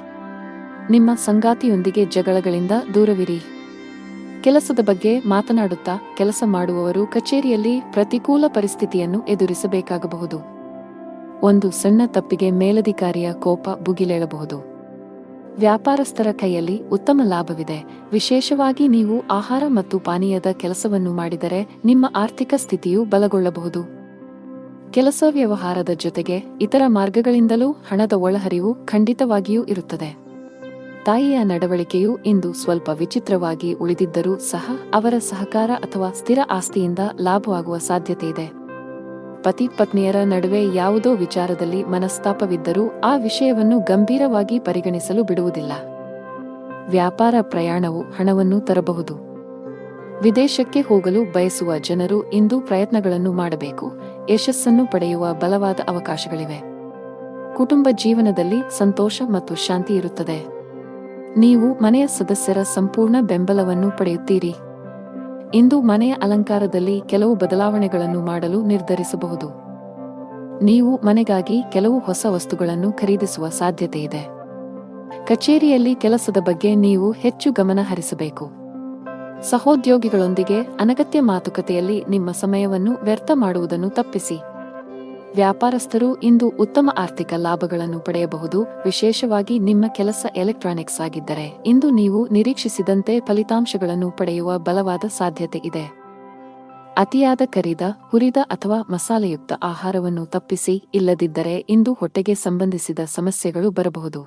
ನಿಮ್ಮ ಸಂಗಾತಿಯೊಂದಿಗೆ ಜಗಳಗಳಿಂದ ದೂರವಿರಿ. ಕೆಲಸದ ಬಗ್ಗೆ ಮಾತನಾಡುತ್ತಾ ಕೆಲಸ ಮಾಡುವವರು ಕಚೇರಿಯಲ್ಲಿ ಪ್ರತಿಕೂಲ ಪರಿಸ್ಥಿತಿಯನ್ನು ಎದುರಿಸಬೇಕಾಗಬಹುದು. ಒಂದು ಸಣ್ಣ ತಪ್ಪಿಗೆ ಮೇಲಧಿಕಾರಿಯ ಕೋಪ ಭುಗಿಲೇಳಬಹುದು. ವ್ಯಾಪಾರಸ್ಥರ ಕೈಯಲ್ಲಿ ಉತ್ತಮ ಲಾಭವಿದೆ. ವಿಶೇಷವಾಗಿ ನೀವು ಆಹಾರ ಮತ್ತು ಪಾನೀಯದ ಕೆಲಸವನ್ನು ಮಾಡಿದರೆ ನಿಮ್ಮ ಆರ್ಥಿಕ ಸ್ಥಿತಿಯು ಬಲಗೊಳ್ಳಬಹುದು. ಕೆಲಸ ವ್ಯವಹಾರದ ಜೊತೆಗೆ ಇತರ ಮಾರ್ಗಗಳಿಂದಲೂ ಹಣದ ಒಳಹರಿವು ಖಂಡಿತವಾಗಿಯೂ ಇರುತ್ತದೆ. ತಾಯಿಯ ನಡವಳಿಕೆಯು ಇಂದು ಸ್ವಲ್ಪ ವಿಚಿತ್ರವಾಗಿ ಉಳಿದಿದ್ದರೂ ಸಹ ಅವರ ಸಹಕಾರ ಅಥವಾ ಸ್ಥಿರ ಆಸ್ತಿಯಿಂದ ಲಾಭವಾಗುವ ಸಾಧ್ಯತೆಯಿದೆ. ಪತಿ ಪತ್ನಿಯರ ನಡುವೆ ಯಾವುದೋ ವಿಚಾರದಲ್ಲಿ ಮನಸ್ತಾಪವಿದ್ದರೂ ಆ ವಿಷಯವನ್ನು ಗಂಭೀರವಾಗಿ ಪರಿಗಣಿಸಲು ಬಿಡುವುದಿಲ್ಲ. ವ್ಯಾಪಾರ ಪ್ರಯಾಣವು ಹಣವನ್ನು ತರಬಹುದು. ವಿದೇಶಕ್ಕೆ ಹೋಗಲು ಬಯಸುವ ಜನರು ಇಂದು ಪ್ರಯತ್ನಗಳನ್ನು ಮಾಡಬೇಕು. ಯಶಸ್ಸನ್ನು ಪಡೆಯುವ ಬಲವಾದ ಅವಕಾಶಗಳಿವೆ. ಕುಟುಂಬ ಜೀವನದಲ್ಲಿ ಸಂತೋಷ ಮತ್ತು ಶಾಂತಿ ಇರುತ್ತದೆ. ನೀವು ಮನೆಯ ಸದಸ್ಯರ ಸಂಪೂರ್ಣ ಬೆಂಬಲವನ್ನು ಪಡೆಯುತ್ತೀರಿ. ಇಂದು ಮನೆಯ ಅಲಂಕಾರದಲ್ಲಿ ಕೆಲವು ಬದಲಾವಣೆಗಳನ್ನು ಮಾಡಲು ನಿರ್ಧರಿಸಬಹುದು. ನೀವು ಮನೆಗಾಗಿ ಕೆಲವು ಹೊಸ ವಸ್ತುಗಳನ್ನು ಖರೀದಿಸುವ ಸಾಧ್ಯತೆಯಿದೆ. ಕಚೇರಿಯಲ್ಲಿ ಕೆಲಸದ ಬಗ್ಗೆ ನೀವು ಹೆಚ್ಚು ಗಮನ ಹರಿಸಬೇಕು. ಸಹೋದ್ಯೋಗಿಗಳೊಂದಿಗೆ ಅನಗತ್ಯ ಮಾತುಕತೆಯಲ್ಲಿ ನಿಮ್ಮ ಸಮಯವನ್ನು ವ್ಯರ್ಥ ಮಾಡುವುದನ್ನು ತಪ್ಪಿಸಿ. ವ್ಯಾಪಾರಸ್ಥರು ಇಂದು ಉತ್ತಮ ಆರ್ಥಿಕ ಲಾಭಗಳನ್ನು ಪಡೆಯಬಹುದು. ವಿಶೇಷವಾಗಿ ನಿಮ್ಮ ಕೆಲಸ ಎಲೆಕ್ಟ್ರಾನಿಕ್ಸ್ ಆಗಿದ್ದರೆ ಇಂದು ನೀವು ನಿರೀಕ್ಷಿಸಿದಂತೆ ಫಲಿತಾಂಶಗಳನ್ನು ಪಡೆಯುವ ಬಲವಾದ ಸಾಧ್ಯತೆ ಇದೆ. ಅತಿಯಾದ ಕರಿದ, ಹುರಿದ ಅಥವಾ ಮಸಾಲೆಯುಕ್ತ ಆಹಾರವನ್ನು ತಪ್ಪಿಸಿ. ಇಲ್ಲದಿದ್ದರೆ ಇಂದು ಹೊಟ್ಟೆಗೆ ಸಂಬಂಧಿಸಿದ ಸಮಸ್ಯೆಗಳು ಬರಬಹುದು.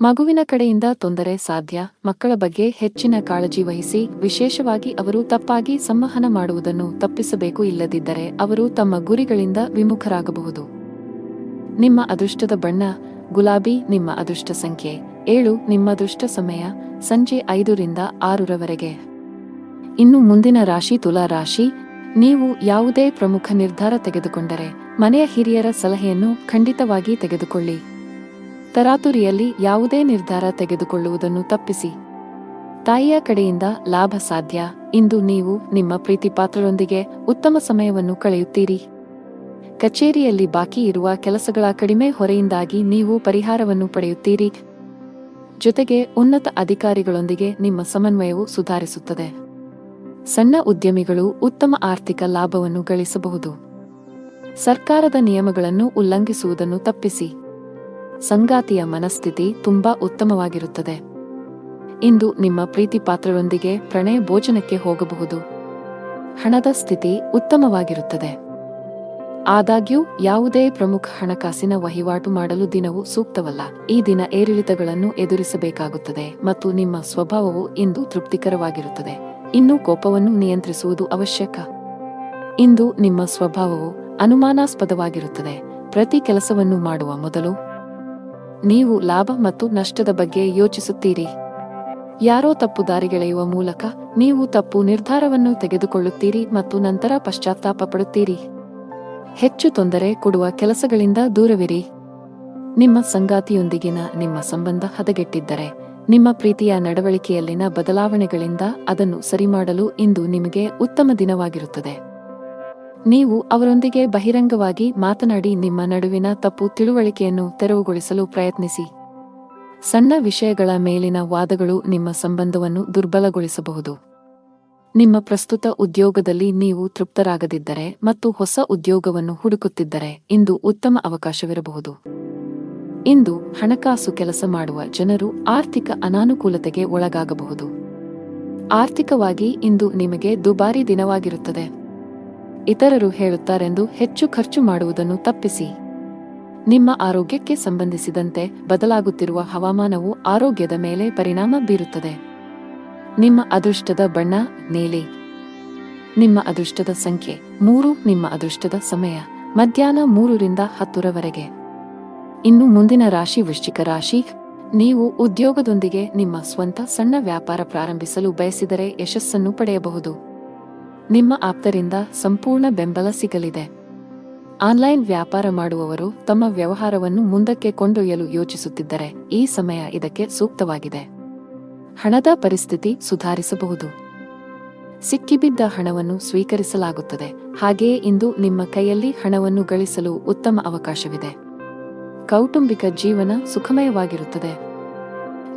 ಮಗುವಿನ ಕಡೆಯಿಂದ ತೊಂದರೆ ಸಾಧ್ಯ. ಮಕ್ಕಳ ಬಗ್ಗೆ ಹೆಚ್ಚಿನ ಕಾಳಜಿ ವಹಿಸಿ, ವಿಶೇಷವಾಗಿ ಅವರು ತಪ್ಪಾಗಿ ಸಂವಹನ ಮಾಡುವುದನ್ನು ತಪ್ಪಿಸಬೇಕು. ಇಲ್ಲದಿದ್ದರೆ ಅವರು ತಮ್ಮ ಗುರಿಗಳಿಂದ ವಿಮುಖರಾಗಬಹುದು. ನಿಮ್ಮ ಅದೃಷ್ಟದ ಬಣ್ಣ ಗುಲಾಬಿ. ನಿಮ್ಮ ಅದೃಷ್ಟ ಸಂಖ್ಯೆ 7. ನಿಮ್ಮ ಅದೃಷ್ಟ ಸಮಯ ಸಂಜೆ 5 ರಿಂದ 6 ರವರೆಗೆ. ಇನ್ನು ಮುಂದಿನ ರಾಶಿ ತುಲಾ ರಾಶಿ. ನೀವು ಯಾವುದೇ ಪ್ರಮುಖ ನಿರ್ಧಾರ ತೆಗೆದುಕೊಂಡರೆ ಮನೆಯ ಹಿರಿಯರ ಸಲಹೆಯನ್ನು ಖಂಡಿತವಾಗಿ ತೆಗೆದುಕೊಳ್ಳಿ. ತರಾತುರಿಯಲ್ಲಿ ಯಾವುದೇ ನಿರ್ಧಾರ ತೆಗೆದುಕೊಳ್ಳುವುದನ್ನು ತಪ್ಪಿಸಿ. ತಾಯಿಯ ಕಡೆಯಿಂದ ಲಾಭ ಸಾಧ್ಯ. ಇಂದು ನೀವು ನಿಮ್ಮ ಪ್ರೀತಿಪಾತ್ರರೊಂದಿಗೆ ಉತ್ತಮ ಸಮಯವನ್ನು ಕಳೆಯುತ್ತೀರಿ. ಕಚೇರಿಯಲ್ಲಿ ಬಾಕಿ ಇರುವ ಕೆಲಸಗಳ ಕಡಿಮೆ ಹೊರೆಯಿಂದಾಗಿ ನೀವು ಪರಿಹಾರವನ್ನು ಪಡೆಯುತ್ತೀರಿ. ಜೊತೆಗೆ ಉನ್ನತ ಅಧಿಕಾರಿಗಳೊಂದಿಗೆ ನಿಮ್ಮ ಸಮನ್ವಯವು ಸುಧಾರಿಸುತ್ತದೆ. ಸಣ್ಣ ಉದ್ಯಮಿಗಳು ಉತ್ತಮ ಆರ್ಥಿಕ ಲಾಭವನ್ನು ಗಳಿಸಬಹುದು. ಸರ್ಕಾರದ ನಿಯಮಗಳನ್ನು ಉಲ್ಲಂಘಿಸುವುದನ್ನು ತಪ್ಪಿಸಿ. ಸಂಗಾತಿಯ ಮನಸ್ಥಿತಿ ತುಂಬಾ ಉತ್ತಮವಾಗಿರುತ್ತದೆ. ಇಂದು ನಿಮ್ಮ ಪ್ರೀತಿಪಾತ್ರರೊಂದಿಗೆ ಪ್ರಣಯ ಭೋಜನಕ್ಕೆ ಹೋಗಬಹುದು. ಹಣದ ಸ್ಥಿತಿ ಉತ್ತಮವಾಗಿರುತ್ತದೆ. ಆದಾಗ್ಯೂ ಯಾವುದೇ ಪ್ರಮುಖ ಹಣಕಾಸಿನ ವಹಿವಾಟು ಮಾಡಲು ದಿನವು ಸೂಕ್ತವಲ್ಲ. ಈ ದಿನ ಏರಿಳಿತಗಳನ್ನು ಎದುರಿಸಬೇಕಾಗುತ್ತದೆ ಮತ್ತು ನಿಮ್ಮ ಸ್ವಭಾವವು ಇಂದು ತೃಪ್ತಿಕರವಾಗಿರುತ್ತದೆ. ಇನ್ನು ಕೋಪವನ್ನು ನಿಯಂತ್ರಿಸುವುದು ಅವಶ್ಯಕ. ಇಂದು ನಿಮ್ಮ ಸ್ವಭಾವವು ಅನುಮಾನಾಸ್ಪದವಾಗಿರುತ್ತದೆ. ಪ್ರತಿ ಕೆಲಸವನ್ನು ಮಾಡುವ ಮೊದಲು ನೀವು ಲಾಭ ಮತ್ತು ನಷ್ಟದ ಬಗ್ಗೆ ಯೋಚಿಸುತ್ತೀರಿ. ಯಾರೋ ತಪ್ಪು ದಾರಿಗೆಳೆಯುವ ಮೂಲಕ ನೀವು ತಪ್ಪು ನಿರ್ಧಾರವನ್ನು ತೆಗೆದುಕೊಳ್ಳುತ್ತೀರಿ ಮತ್ತು ನಂತರ ಪಶ್ಚಾತ್ತಾಪ ಪಡುತ್ತೀರಿ. ಹೆಚ್ಚು ತೊಂದರೆ ಕೊಡುವ ಕೆಲಸಗಳಿಂದ ದೂರವಿರಿ. ನಿಮ್ಮ ಸಂಗಾತಿಯೊಂದಿಗಿನ ನಿಮ್ಮ ಸಂಬಂಧ ಹದಗೆಟ್ಟಿದ್ದರೆ ನಿಮ್ಮ ಪ್ರೀತಿಯ ನಡವಳಿಕೆಯಲ್ಲಿನ ಬದಲಾವಣೆಗಳಿಂದ ಅದನ್ನು ಸರಿಮಾಡಲು ಇಂದು ನಿಮಗೆ ಉತ್ತಮ ದಿನವಾಗಿರುತ್ತದೆ. ನೀವು ಅವರೊಂದಿಗೆ ಬಹಿರಂಗವಾಗಿ ಮಾತನಾಡಿ ನಿಮ್ಮ ನಡುವಿನ ತಪ್ಪು ತಿಳುವಳಿಕೆಯನ್ನು ತೆರವುಗೊಳಿಸಲು ಪ್ರಯತ್ನಿಸಿ. ಸಣ್ಣ ವಿಷಯಗಳ ಮೇಲಿನ ವಾದಗಳು ನಿಮ್ಮ ಸಂಬಂಧವನ್ನು ದುರ್ಬಲಗೊಳಿಸಬಹುದು. ನಿಮ್ಮ ಪ್ರಸ್ತುತ ಉದ್ಯೋಗದಲ್ಲಿ ನೀವು ತೃಪ್ತರಾಗದಿದ್ದರೆ ಮತ್ತು ಹೊಸ ಉದ್ಯೋಗವನ್ನು ಹುಡುಕುತ್ತಿದ್ದರೆ ಇಂದು ಉತ್ತಮ ಅವಕಾಶವಿರಬಹುದು. ಇಂದು ಹಣಕಾಸು ಕೆಲಸ ಮಾಡುವ ಜನರು ಆರ್ಥಿಕ ಅನಾನುಕೂಲತೆಗೆ ಒಳಗಾಗಬಹುದು. ಆರ್ಥಿಕವಾಗಿ ಇಂದು ನಿಮಗೆ ದುಬಾರಿ ದಿನವಾಗಿರುತ್ತದೆ. ಇತರರು ಹೇಳುತ್ತಾರೆಂದು ಹೆಚ್ಚು ಖರ್ಚು ಮಾಡುವುದನ್ನು ತಪ್ಪಿಸಿ. ನಿಮ್ಮ ಆರೋಗ್ಯಕ್ಕೆ ಸಂಬಂಧಿಸಿದಂತೆ ಬದಲಾಗುತ್ತಿರುವ ಹವಾಮಾನವು ಆರೋಗ್ಯದ ಮೇಲೆ ಪರಿಣಾಮ ಬೀರುತ್ತದೆ. ನಿಮ್ಮ ಅದೃಷ್ಟದ ಬಣ್ಣ ನೀಲಿ. ನಿಮ್ಮ ಅದೃಷ್ಟದ ಸಂಖ್ಯೆ 3. ನಿಮ್ಮ ಅದೃಷ್ಟದ ಸಮಯ ಮಧ್ಯಾಹ್ನ 3 ರಿಂದ 10 ರವರೆಗೆ. ಇನ್ನು ಮುಂದಿನ ರಾಶಿ ವೃಶ್ಚಿಕ ರಾಶಿ. ನೀವು ಉದ್ಯೋಗದೊಂದಿಗೆ ನಿಮ್ಮ ಸ್ವಂತ ಸಣ್ಣ ವ್ಯಾಪಾರ ಪ್ರಾರಂಭಿಸಲು ಬಯಸಿದರೆ ಯಶಸ್ಸನ್ನು ಪಡೆಯಬಹುದು. ನಿಮ್ಮ ಆಪ್ತರಿಂದ ಸಂಪೂರ್ಣ ಬೆಂಬಲ ಸಿಗಲಿದೆ. ಆನ್ಲೈನ್ ವ್ಯಾಪಾರ ಮಾಡುವವರು ತಮ್ಮ ವ್ಯವಹಾರವನ್ನು ಮುಂದಕ್ಕೆ ಕೊಂಡೊಯ್ಯಲು ಯೋಚಿಸುತ್ತಿದ್ದರೆ ಈ ಸಮಯ ಇದಕ್ಕೆ ಸೂಕ್ತವಾಗಿದೆ. ಹಣದ ಪರಿಸ್ಥಿತಿ ಸುಧಾರಿಸಬಹುದು. ಸಿಕ್ಕಿಬಿದ್ದ ಹಣವನ್ನು ಸ್ವೀಕರಿಸಲಾಗುತ್ತದೆ. ಹಾಗೆಯೇ ಇಂದು ನಿಮ್ಮ ಕೈಯಲ್ಲಿ ಹಣವನ್ನು ಗಳಿಸಲು ಉತ್ತಮ ಅವಕಾಶವಿದೆ. ಕೌಟುಂಬಿಕ ಜೀವನ ಸುಖಮಯವಾಗಿರುತ್ತದೆ.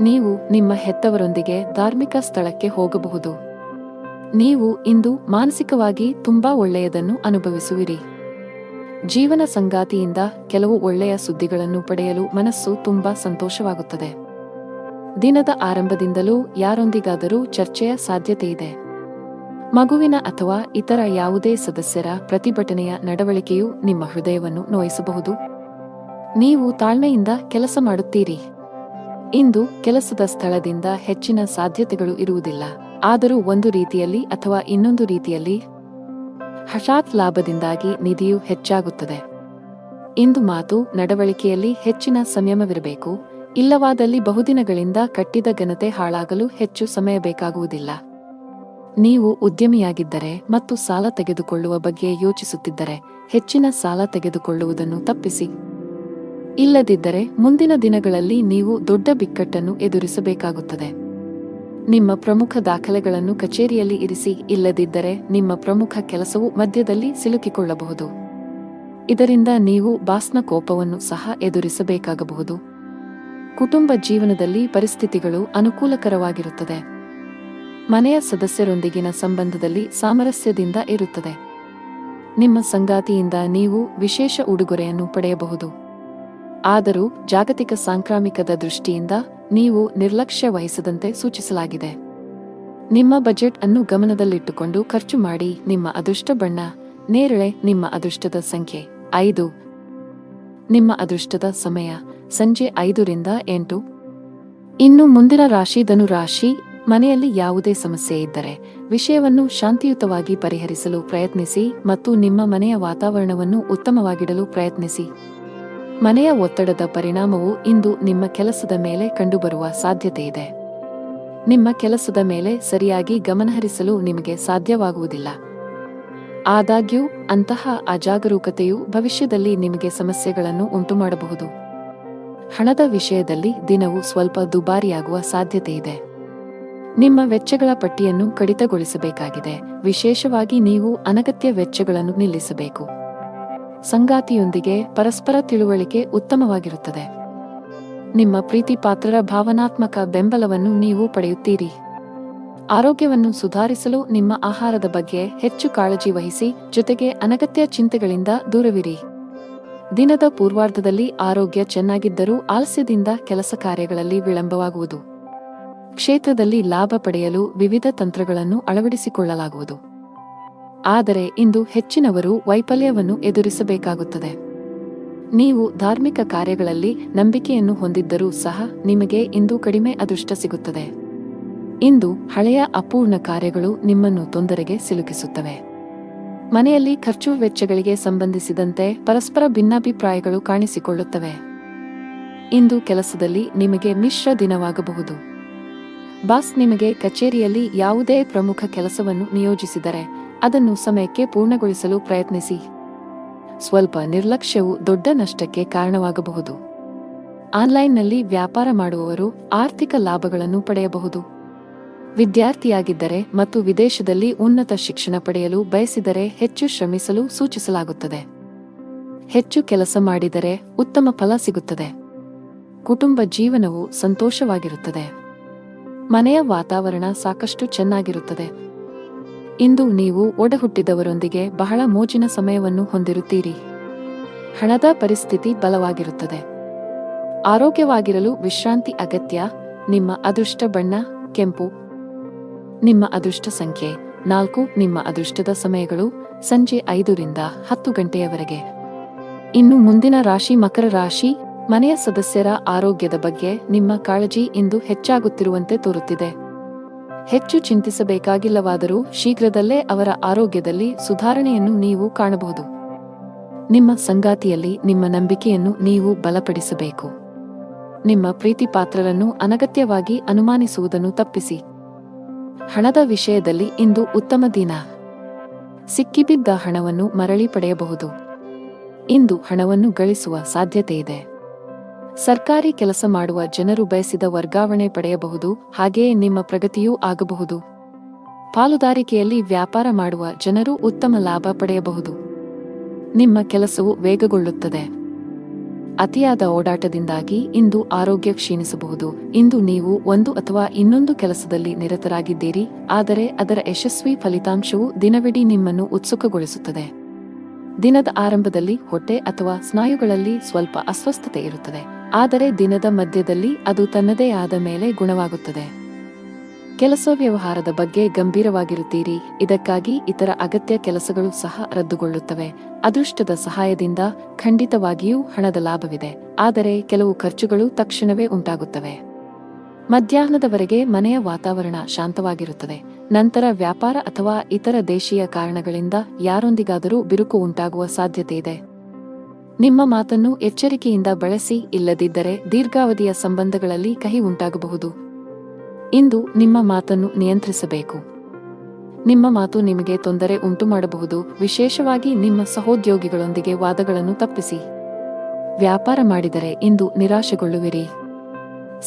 ನೀವು ನಿಮ್ಮ ಹೆತ್ತವರೊಂದಿಗೆ ಧಾರ್ಮಿಕ ಸ್ಥಳಕ್ಕೆ ಹೋಗಬಹುದು. ನೀವು ಇಂದು ಮಾನಸಿಕವಾಗಿ ತುಂಬಾ ಒಳ್ಳೆಯದನ್ನು ಅನುಭವಿಸುವಿರಿ. ಜೀವನ ಸಂಗಾತಿಯಿಂದ ಕೆಲವು ಒಳ್ಳೆಯ ಸುದ್ದಿಗಳನ್ನು ಪಡೆಯಲು ಮನಸ್ಸು ತುಂಬಾ ಸಂತೋಷವಾಗುತ್ತದೆ. ದಿನದ ಆರಂಭದಿಂದಲೂ ಯಾರೊಂದಿಗಾದರೂ ಚರ್ಚೆಯ ಸಾಧ್ಯತೆಯಿದೆ. ಮಗುವಿನ ಅಥವಾ ಇತರ ಯಾವುದೇ ಸದಸ್ಯರ ಪ್ರತಿಭಟನೆಯ ನಡವಳಿಕೆಯು ನಿಮ್ಮ ಹೃದಯವನ್ನು ನೋಯಿಸಬಹುದು. ನೀವು ತಾಳ್ಮೆಯಿಂದ ಕೆಲಸ ಮಾಡುತ್ತೀರಿ. ಇಂದು ಕೆಲಸದ ಸ್ಥಳದಿಂದ ಹೆಚ್ಚಿನ ಸಾಧ್ಯತೆಗಳು ಇರುವುದಿಲ್ಲ. ಆದರೂ ಒಂದು ರೀತಿಯಲ್ಲಿ ಅಥವಾ ಇನ್ನೊಂದು ರೀತಿಯಲ್ಲಿ ಹಠಾತ್ ಲಾಭದಿಂದಾಗಿ ನಿಧಿಯು ಹೆಚ್ಚಾಗುತ್ತದೆ. ಇಂದು ಮಾತು ನಡವಳಿಕೆಯಲ್ಲಿ ಹೆಚ್ಚಿನ ಸಂಯಮವಿರಬೇಕು. ಇಲ್ಲವಾದಲ್ಲಿ ಬಹುದಿನಗಳಿಂದ ಕಟ್ಟಿದ ಘನತೆ ಹಾಳಾಗಲು ಹೆಚ್ಚು ಸಮಯ ಬೇಕಾಗುವುದಿಲ್ಲ. ನೀವು ಉದ್ಯಮಿಯಾಗಿದ್ದರೆ ಮತ್ತು ಸಾಲ ತೆಗೆದುಕೊಳ್ಳುವ ಬಗ್ಗೆ ಯೋಚಿಸುತ್ತಿದ್ದರೆ ಹೆಚ್ಚಿನ ಸಾಲ ತೆಗೆದುಕೊಳ್ಳುವುದನ್ನು ತಪ್ಪಿಸಿ. ಇಲ್ಲದಿದ್ದರೆ ಮುಂದಿನ ದಿನಗಳಲ್ಲಿ ನೀವು ದೊಡ್ಡ ಬಿಕ್ಕಟ್ಟನ್ನು ಎದುರಿಸಬೇಕಾಗುತ್ತದೆ. ನಿಮ್ಮ ಪ್ರಮುಖ ದಾಖಲೆಗಳನ್ನು ಕಚೇರಿಯಲ್ಲಿ ಇರಿಸಿ. ಇಲ್ಲದಿದ್ದರೆ ನಿಮ್ಮ ಪ್ರಮುಖ ಕೆಲಸವು ಮಧ್ಯದಲ್ಲಿ ಸಿಲುಕಿಕೊಳ್ಳಬಹುದು. ಇದರಿಂದ ನೀವು ಬಾಸ್ನ ಕೋಪವನ್ನು ಸಹ ಎದುರಿಸಬೇಕಾಗಬಹುದು. ಕುಟುಂಬ ಜೀವನದಲ್ಲಿ ಪರಿಸ್ಥಿತಿಗಳು ಅನುಕೂಲಕರವಾಗಿರುತ್ತದೆ. ಮನೆಯ ಸದಸ್ಯರೊಂದಿಗಿನ ಸಂಬಂಧದಲ್ಲಿ ಸಾಮರಸ್ಯದಿಂದ ಇರುತ್ತದೆ. ನಿಮ್ಮ ಸಂಗಾತಿಯಿಂದ ನೀವು ವಿಶೇಷ ಉಡುಗೊರೆಯನ್ನು ಪಡೆಯಬಹುದು. ಆದರೂ ಜಾಗತಿಕ ಸಾಂಕ್ರಾಮಿಕದ ದೃಷ್ಟಿಯಿಂದ ನೀವು ನಿರ್ಲಕ್ಷ್ಯ ವಹಿಸದಂತೆ ಸೂಚಿಸಲಾಗಿದೆ. ನಿಮ್ಮ ಬಜೆಟ್ ಅನ್ನು ಗಮನದಲ್ಲಿಟ್ಟುಕೊಂಡು ಖರ್ಚು ಮಾಡಿ. ನಿಮ್ಮ ಅದೃಷ್ಟ ಬಣ್ಣ ನೇರಳೆ. ನಿಮ್ಮ ಅದೃಷ್ಟದ ಸಂಖ್ಯೆ 5. ನಿಮ್ಮ ಅದೃಷ್ಟದ ಸಮಯ ಸಂಜೆ 5 ರಿಂದ 8. ಇನ್ನು ಮುಂದಿನ ರಾಶಿ ಧನುರಾಶಿ. ಮನೆಯಲ್ಲಿ ಯಾವುದೇ ಸಮಸ್ಯೆ ಇದ್ದರೆ ವಿಷಯವನ್ನು ಶಾಂತಿಯುತವಾಗಿ ಪರಿಹರಿಸಲು ಪ್ರಯತ್ನಿಸಿ ಮತ್ತು ನಿಮ್ಮ ಮನೆಯ ವಾತಾವರಣವನ್ನು ಉತ್ತಮವಾಗಿಡಲು ಪ್ರಯತ್ನಿಸಿ. ಮನೆಯ ಒತ್ತಡದ ಪರಿಣಾಮವು ಇಂದು ನಿಮ್ಮ ಕೆಲಸದ ಮೇಲೆ ಕಂಡುಬರುವ ಸಾಧ್ಯತೆಯಿದೆ. ನಿಮ್ಮ ಕೆಲಸದ ಮೇಲೆ ಸರಿಯಾಗಿ ಗಮನಹರಿಸಲು ನಿಮಗೆ ಸಾಧ್ಯವಾಗುವುದಿಲ್ಲ. ಆದಾಗ್ಯೂ ಅಂತಹ ಅಜಾಗರೂಕತೆಯು ಭವಿಷ್ಯದಲ್ಲಿ ನಿಮಗೆ ಸಮಸ್ಯೆಗಳನ್ನು ಉಂಟುಮಾಡಬಹುದು. ಹಣದ ವಿಷಯದಲ್ಲಿ ದಿನವು ಸ್ವಲ್ಪ ದುಬಾರಿಯಾಗುವ ಸಾಧ್ಯತೆಯಿದೆ. ನಿಮ್ಮ ವೆಚ್ಚಗಳ ಪಟ್ಟಿಯನ್ನು ಕಡಿತಗೊಳಿಸಬೇಕಾಗಿದೆ. ವಿಶೇಷವಾಗಿ ನೀವು ಅನಗತ್ಯ ವೆಚ್ಚಗಳನ್ನು ನಿಲ್ಲಿಸಬೇಕು. ಸಂಗಾತಿಯೊಂದಿಗೆ ಪರಸ್ಪರ ತಿಳುವಳಿಕೆ ಉತ್ತಮವಾಗಿರುತ್ತದೆ. ನಿಮ್ಮ ಪ್ರೀತಿಪಾತ್ರರ ಭಾವನಾತ್ಮಕ ಬೆಂಬಲವನ್ನು ನೀವು ಪಡೆಯುತ್ತೀರಿ. ಆರೋಗ್ಯವನ್ನು ಸುಧಾರಿಸಲು ನಿಮ್ಮ ಆಹಾರದ ಬಗ್ಗೆ ಹೆಚ್ಚು ಕಾಳಜಿ ವಹಿಸಿ, ಜೊತೆಗೆ ಅನಗತ್ಯ ಚಿಂತೆಗಳಿಂದ ದೂರವಿರಿ. ದಿನದ ಪೂರ್ವಾರ್ಧದಲ್ಲಿ ಆರೋಗ್ಯ ಚೆನ್ನಾಗಿದ್ದರೂ ಆಲಸ್ಯದಿಂದ ಕೆಲಸ ಕಾರ್ಯಗಳಲ್ಲಿ ವಿಳಂಬವಾಗುವುದು. ಕ್ಷೇತ್ರದಲ್ಲಿ ಲಾಭ ಪಡೆಯಲು ವಿವಿಧ ತಂತ್ರಗಳನ್ನು ಅಳವಡಿಸಿಕೊಳ್ಳಲಾಗುವುದು. ಆದರೆ ಇಂದು ಹೆಚ್ಚಿನವರು ವೈಫಲ್ಯವನ್ನು ಎದುರಿಸಬೇಕಾಗುತ್ತದೆ. ನೀವು ಧಾರ್ಮಿಕ ಕಾರ್ಯಗಳಲ್ಲಿ ನಂಬಿಕೆಯನ್ನು ಹೊಂದಿದ್ದರೂ ಸಹ ನಿಮಗೆ ಇಂದು ಕಡಿಮೆ ಅದೃಷ್ಟ ಸಿಗುತ್ತದೆ. ಇಂದು ಹಳೆಯ ಅಪೂರ್ಣ ಕಾರ್ಯಗಳು ನಿಮ್ಮನ್ನು ತೊಂದರೆಗೆ ಸಿಲುಕಿಸುತ್ತವೆ. ಮನೆಯಲ್ಲಿ ಖರ್ಚು ವೆಚ್ಚಗಳಿಗೆ ಸಂಬಂಧಿಸಿದಂತೆ ಪರಸ್ಪರ ಭಿನ್ನಾಭಿಪ್ರಾಯಗಳು ಕಾಣಿಸಿಕೊಳ್ಳುತ್ತವೆ. ಇಂದು ಕೆಲಸದಲ್ಲಿ ನಿಮಗೆ ಮಿಶ್ರ ದಿನವಾಗಬಹುದು. ಬಾಸ್ ನಿಮಗೆ ಕಚೇರಿಯಲ್ಲಿ ಯಾವುದೇ ಪ್ರಮುಖ ಕೆಲಸವನ್ನು ನಿಯೋಜಿಸಿದರೆ ಅದನ್ನು ಸಮಯಕ್ಕೆ ಪೂರ್ಣಗೊಳಿಸಲು ಪ್ರಯತ್ನಿಸಿ. ಸ್ವಲ್ಪ ನಿರ್ಲಕ್ಷ್ಯವು ದೊಡ್ಡ ನಷ್ಟಕ್ಕೆ ಕಾರಣವಾಗಬಹುದು. ಆನ್ಲೈನ್ನಲ್ಲಿ ವ್ಯಾಪಾರ ಮಾಡುವವರು ಆರ್ಥಿಕ ಲಾಭಗಳನ್ನು ಪಡೆಯಬಹುದು. ವಿದ್ಯಾರ್ಥಿಯಾಗಿದ್ದರೆ ಮತ್ತು ವಿದೇಶದಲ್ಲಿ ಉನ್ನತ ಶಿಕ್ಷಣ ಪಡೆಯಲು ಬಯಸಿದರೆ ಹೆಚ್ಚು ಶ್ರಮಿಸಲು ಸೂಚಿಸಲಾಗುತ್ತದೆ. ಹೆಚ್ಚು ಕೆಲಸ ಮಾಡಿದರೆ ಉತ್ತಮ ಫಲ ಸಿಗುತ್ತದೆ. ಕುಟುಂಬ ಜೀವನವು ಸಂತೋಷವಾಗಿರುತ್ತದೆ. ಮನೆಯ ವಾತಾವರಣ ಸಾಕಷ್ಟು ಚೆನ್ನಾಗಿರುತ್ತದೆ. ಇಂದು ನೀವು ಒಡಹುಟ್ಟಿದವರೊಂದಿಗೆ ಬಹಳ ಮೋಜಿನ ಸಮಯವನ್ನು ಹೊಂದಿರುತ್ತೀರಿ. ಹಣದ ಪರಿಸ್ಥಿತಿ ಬಲವಾಗಿರುತ್ತದೆ. ಆರೋಗ್ಯವಾಗಿರಲು ವಿಶ್ರಾಂತಿ ಅಗತ್ಯ. ನಿಮ್ಮ ಅದೃಷ್ಟ ಬಣ್ಣ ಕೆಂಪು. ನಿಮ್ಮ ಅದೃಷ್ಟ ಸಂಖ್ಯೆ 4. ನಿಮ್ಮ ಅದೃಷ್ಟದ ಸಮಯಗಳು ಸಂಜೆ 5 ರಿಂದ 10 ಗಂಟೆಯವರೆಗೆ. ಇನ್ನು ಮುಂದಿನ ರಾಶಿ ಮಕರ ರಾಶಿ. ಮನೆಯ ಸದಸ್ಯರ ಆರೋಗ್ಯದ ಬಗ್ಗೆ ನಿಮ್ಮ ಕಾಳಜಿ ಇಂದು ಹೆಚ್ಚಾಗುತ್ತಿರುವಂತೆ ತೋರುತ್ತಿದೆ. ಹೆಚ್ಚು ಚಿಂತಿಸಬೇಕಾಗಿಲ್ಲವಾದರೂ ಶೀಘ್ರದಲ್ಲೇ ಅವರ ಆರೋಗ್ಯದಲ್ಲಿ ಸುಧಾರಣೆಯನ್ನು ನೀವು ಕಾಣಬಹುದು. ನಿಮ್ಮ ಸಂಗಾತಿಯಲ್ಲಿ ನಿಮ್ಮ ನಂಬಿಕೆಯನ್ನು ನೀವು ಬಲಪಡಿಸಬೇಕು. ನಿಮ್ಮ ಪ್ರೀತಿಪಾತ್ರರನ್ನು ಅನಗತ್ಯವಾಗಿ ಅನುಮಾನಿಸುವುದನ್ನು ತಪ್ಪಿಸಿ. ಹಣದ ವಿಷಯದಲ್ಲಿ ಇಂದು ಉತ್ತಮ ದಿನ. ಸಿಕ್ಕಿಬಿದ್ದ ಹಣವನ್ನು ಮರಳಿ ಪಡೆಯಬಹುದು. ಇಂದು ಹಣವನ್ನು ಗಳಿಸುವ ಸಾಧ್ಯತೆಯಿದೆ. ಸರ್ಕಾರಿ ಕೆಲಸ ಮಾಡುವ ಜನರು ಬಯಸಿದ ವರ್ಗಾವಣೆ ಪಡೆಯಬಹುದು. ಹಾಗೆಯೇ ನಿಮ್ಮ ಪ್ರಗತಿಯೂ ಆಗಬಹುದು. ಪಾಲುದಾರಿಕೆಯಲ್ಲಿ ವ್ಯಾಪಾರ ಮಾಡುವ ಜನರು ಉತ್ತಮ ಲಾಭ ಪಡೆಯಬಹುದು. ನಿಮ್ಮ ಕೆಲಸವು ವೇಗಗೊಳ್ಳುತ್ತದೆ. ಅತಿಯಾದ ಓಡಾಟದಿಂದಾಗಿ ಇಂದು ಆರೋಗ್ಯ ಕ್ಷೀಣಿಸಬಹುದು. ಇಂದು ನೀವು ಒಂದು ಅಥವಾ ಇನ್ನೊಂದು ಕೆಲಸದಲ್ಲಿ ನಿರತರಾಗಿದ್ದೀರಿ, ಆದರೆ ಅದರ ಯಶಸ್ವಿ ಫಲಿತಾಂಶವು ದಿನವಿಡೀ ನಿಮ್ಮನ್ನು ಉತ್ಸುಕಗೊಳಿಸುತ್ತದೆ. ದಿನದ ಆರಂಭದಲ್ಲಿ ಹೊಟ್ಟೆ ಅಥವಾ ಸ್ನಾಯುಗಳಲ್ಲಿ ಸ್ವಲ್ಪ ಅಸ್ವಸ್ಥತೆ ಇರುತ್ತದೆ, ಆದರೆ ದಿನದ ಮಧ್ಯದಲ್ಲಿ ಅದು ತನ್ನದೇ ಆದ ಮೇಲೆ ಗುಣವಾಗುತ್ತದೆ. ಕೆಲಸ ವ್ಯವಹಾರದ ಬಗ್ಗೆ ಗಂಭೀರವಾಗಿರುತ್ತೀರಿ. ಇದಕ್ಕಾಗಿ ಇತರ ಅಗತ್ಯ ಕೆಲಸಗಳು ಸಹ ರದ್ದುಗೊಳ್ಳುತ್ತವೆ. ಅದೃಷ್ಟದ ಸಹಾಯದಿಂದ ಖಂಡಿತವಾಗಿಯೂ ಹಣದ ಲಾಭವಿದೆ, ಆದರೆ ಕೆಲವು ಖರ್ಚುಗಳು ತಕ್ಷಣವೇ ಉಂಟಾಗುತ್ತವೆ. ಮಧ್ಯಾಹ್ನದವರೆಗೆ ಮನೆಯ ವಾತಾವರಣ ಶಾಂತವಾಗಿರುತ್ತದೆ. ನಂತರ ವ್ಯಾಪಾರ ಅಥವಾ ಇತರ ದೇಶೀಯ ಕಾರಣಗಳಿಂದ ಯಾರೊಂದಿಗಾದರೂ ಬಿರುಕು ಉಂಟಾಗುವ ಸಾಧ್ಯತೆಯಿದೆ. ನಿಮ್ಮ ಮಾತನ್ನು ಎಚ್ಚರಿಕೆಯಿಂದ ಬಳಸಿ, ಇಲ್ಲದಿದ್ದರೆ ದೀರ್ಘಾವಧಿಯ ಸಂಬಂಧಗಳಲ್ಲಿ ಕಹಿ ಉಂಟಾಗಬಹುದು. ಇಂದು ನಿಮ್ಮ ಮಾತನ್ನು ನಿಯಂತ್ರಿಸಬೇಕು. ನಿಮ್ಮ ಮಾತು ನಿಮಗೆ ತೊಂದರೆ ಉಂಟುಮಾಡಬಹುದು, ವಿಶೇಷವಾಗಿ ನಿಮ್ಮ ಸಹೋದ್ಯೋಗಿಗಳೊಂದಿಗೆ ವಾದಗಳನ್ನು ತಪ್ಪಿಸಿ. ವ್ಯಾಪಾರ ಮಾಡಿದರೆ ಇಂದು ನಿರಾಶೆಗೊಳ್ಳುವಿರಿ.